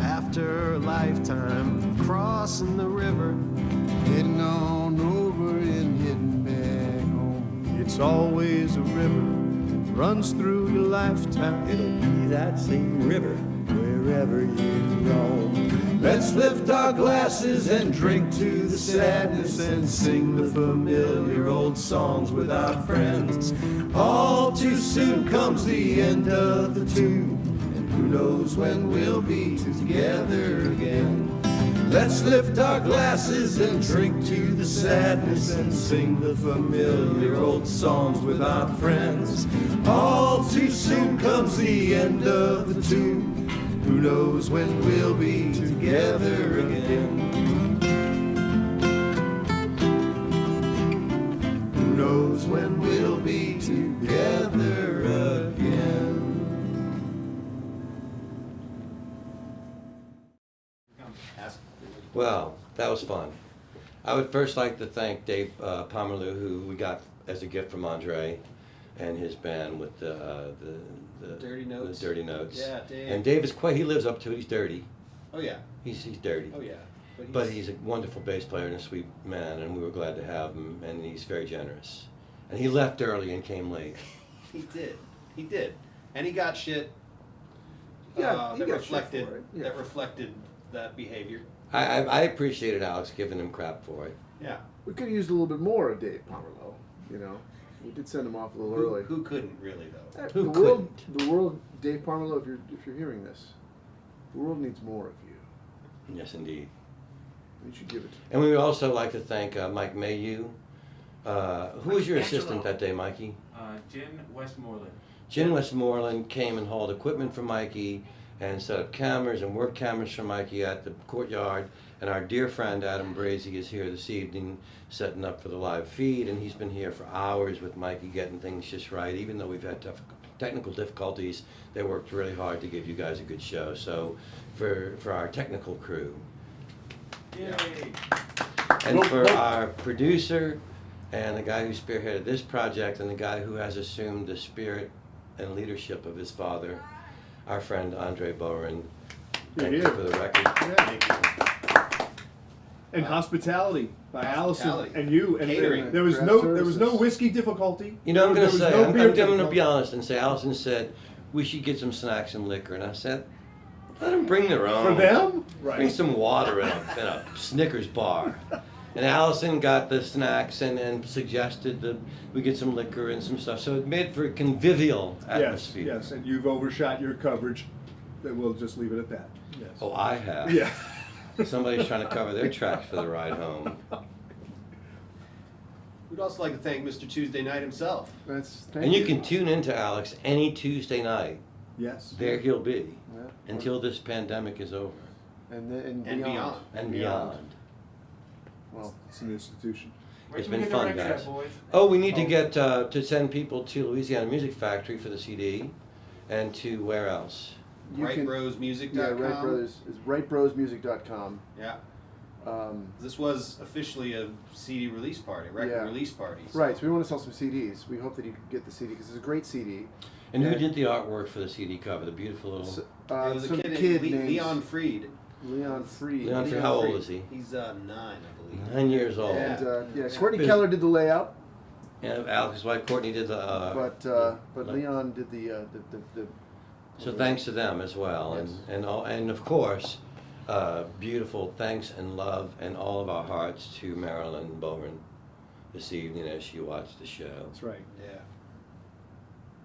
After a lifetime of crossing the river, Heading on over and heading back home. It's always a river that runs through your lifetime. It'll be that same river wherever you roam. Let's lift our glasses and drink to the sadness and sing the familiar old songs with our friends. All too soon comes the end of the tune, and who knows when we'll be together again. Let's lift our glasses and drink to the sadness and sing the familiar old songs with our friends. All too soon comes the end of the tune. Who knows when we'll be together again? Who knows when we'll be together again? Well, that was fun. I would first like to thank Dave Pomerleau, who we got as a gift from Andre and his band with the Dirty Notes. The Dirty Notes. Yeah, Dave. And Dave is quite, he lives up to it, he's dirty. Oh yeah. He's dirty. Oh yeah. But he's a wonderful bass player and a sweet man, and we were glad to have him, and he's very generous. And he left early and came late. He did. He did. And he got shit. Yeah, he that got reflected shit for it. Yeah. that reflected that behavior. I appreciated Alex giving him crap for it. Yeah. We could have used a little bit more of Dave Pomerleau. You know, we did send him off a little early. Who couldn't really though? Who The world, Dave Pomerleau, if you're hearing this, the world needs more of you. Yes, indeed. You should give it. And we would also like to thank Mike Mayhew. Who was your assistant that day, Mikey? Jen Westmoreland. Jen Westmoreland came and hauled equipment for Mikey and set up cameras and work cameras for Mikey at the courtyard. And our dear friend Adam Brazy is here this evening setting up for the live feed, and he's been here for hours with Mikey getting things just right. Even though we've had tough technical difficulties, they worked really hard to give you guys a good show. So for our technical crew. Yay! And for our producer and the guy who spearheaded this project and the guy who has assumed the spirit and leadership of his father, our friend Andre Bowen. Thank you for the record. Thank you. And hospitality by Allison Hospitality. and you. And Catering. there was Craft no services. whiskey difficulty. You know, I'm There going to was say, no I'm beer going to be difficulty. honest and say, Allison said, we should get some snacks and liquor. And I said, let them bring their own. For them? Bring some water in a Snickers bar. And Allison got the snacks and suggested that we get some liquor and some stuff. So it made for a convivial Yes, atmosphere. yes, and you've overshot your coverage. Then we'll just leave it at that. Yes. Oh, I have. Yeah. Somebody's trying to cover their tracks for the ride home. We'd also like to thank Mr. Tuesday Night himself. Thank And you can tune into Alex any Tuesday night. Yes. There he'll be. Yeah. until this pandemic is over And then and And beyond. and beyond. Well, It's an institution. Where It's can we been get the fun, records at, guys. boys? Oh, we need to get to send people to Louisiana Music Factory for the CD, and to where else? you can. RightBrosMusic.com. Yeah, Wright Brothers is rightbrosmusic.com. Yeah. Um, This was officially a CD release party, record Yeah. release party. so- right, so we want to sell some CDs. We hope that you can get the CD because it's a great CD. And who Yeah. did the artwork for the CD cover? The beautiful little So, It was a some kid, kid named named Leon Freed. Leon Freed. Leon Freed. How old is he? He's 9, I believe. 9 years old. Yeah. And Courtney Biz- Keller did the layout, And Alex's wife Courtney did the. but Leon did the So thanks to them as well, Yes. and of course, beautiful thanks and love and all of our hearts to Marilyn Bowman this evening as she watched the show. That's right. Yeah.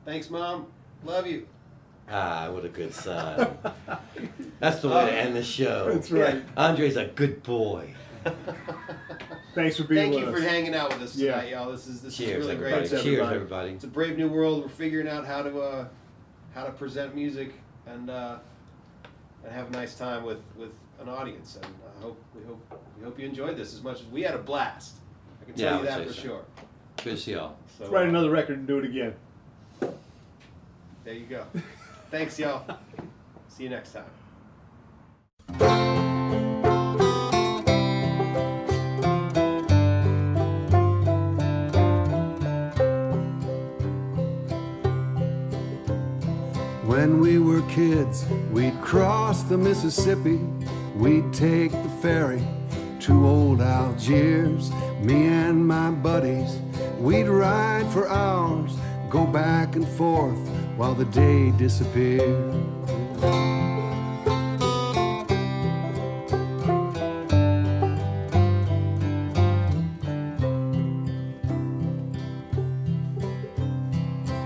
Thanks, Mom. Love you. Ah, what a good son. That's the way to end the show. That's right. Andre's a good boy. Thanks for being Thank with you us. for hanging out with us Yeah. tonight, y'all. This is Cheers, really everybody. great. Thanks, Cheers, everybody. everybody. It's a brave new world. We're figuring out how to present music and have a nice time with an audience. And we hope you enjoyed this as much as we had a blast. I can Yeah, I tell you would that say for so. sure. Good to see y'all. So, Let's write another record and do it again. There you go. Thanks, y'all. See you next time. When we were kids, we'd cross the Mississippi. We'd take the ferry to old Algiers. Me and my buddies, we'd ride for hours, go back and forth while the day disappeared.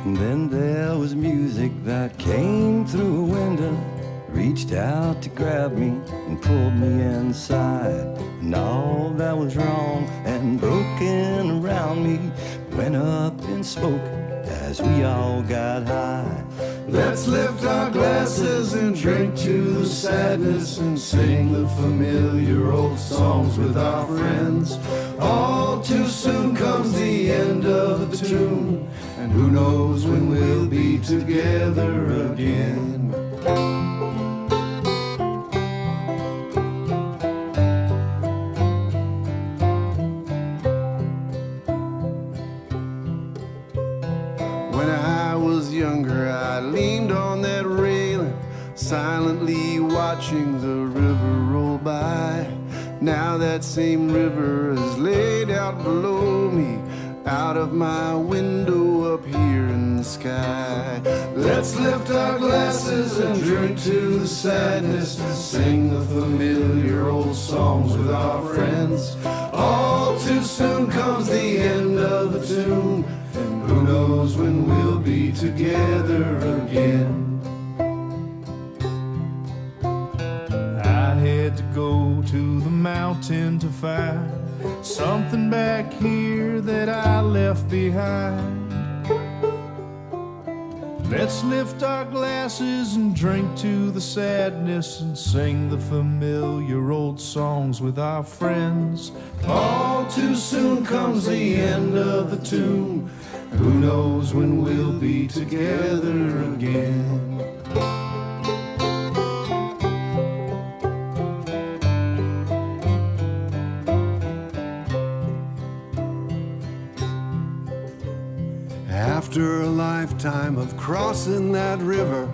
And then there was music that came through a window, reached out to grab me and pulled me inside. And all that was wrong and broken around me went up in smoke as we all got high. Let's lift our glasses and drink to the sadness and sing the familiar old songs with our friends. All too soon comes the end of the tune, and who knows when we'll be together again. When I was younger, I leaned on that railing, silently watching the river roll by. Now that same river is laid out below me, out of my window up here in the sky. Let's lift our glasses and drink to the sadness and sing the familiar old songs with our friends. All too soon comes the end of the tune, and who knows when we'll be together again. I had to go to the mountain to find something back here that I left behind. Let's lift our glasses and drink to the sadness and sing the familiar old songs with our friends. All too soon comes the end of the tune, and who knows when we'll be together again. After a lifetime of crossing that river,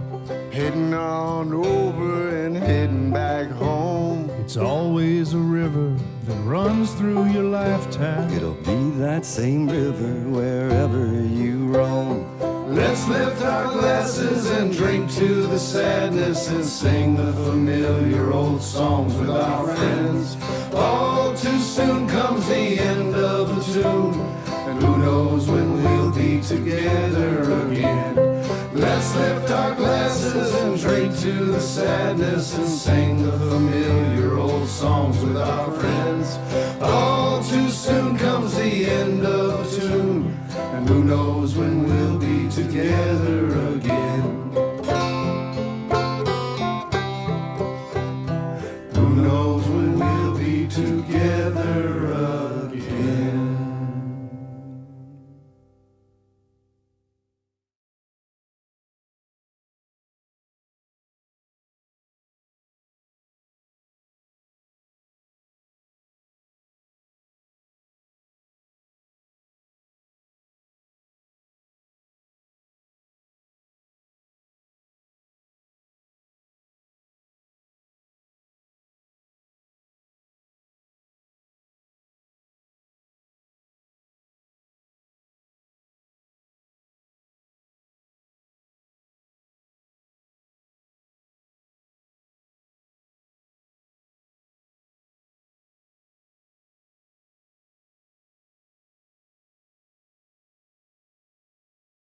heading on over and heading back home. It's always a river that runs through your lifetime. It'll be that same river wherever you roam. Let's lift our glasses and drink to the sadness and sing the familiar old songs with our friends. All too soon comes the end of the tune, and who knows when we'll be together again. Let's lift our glasses and drink to the sadness and sing the familiar old songs with our friends. All too soon comes the end of the tune, and who knows when we'll be together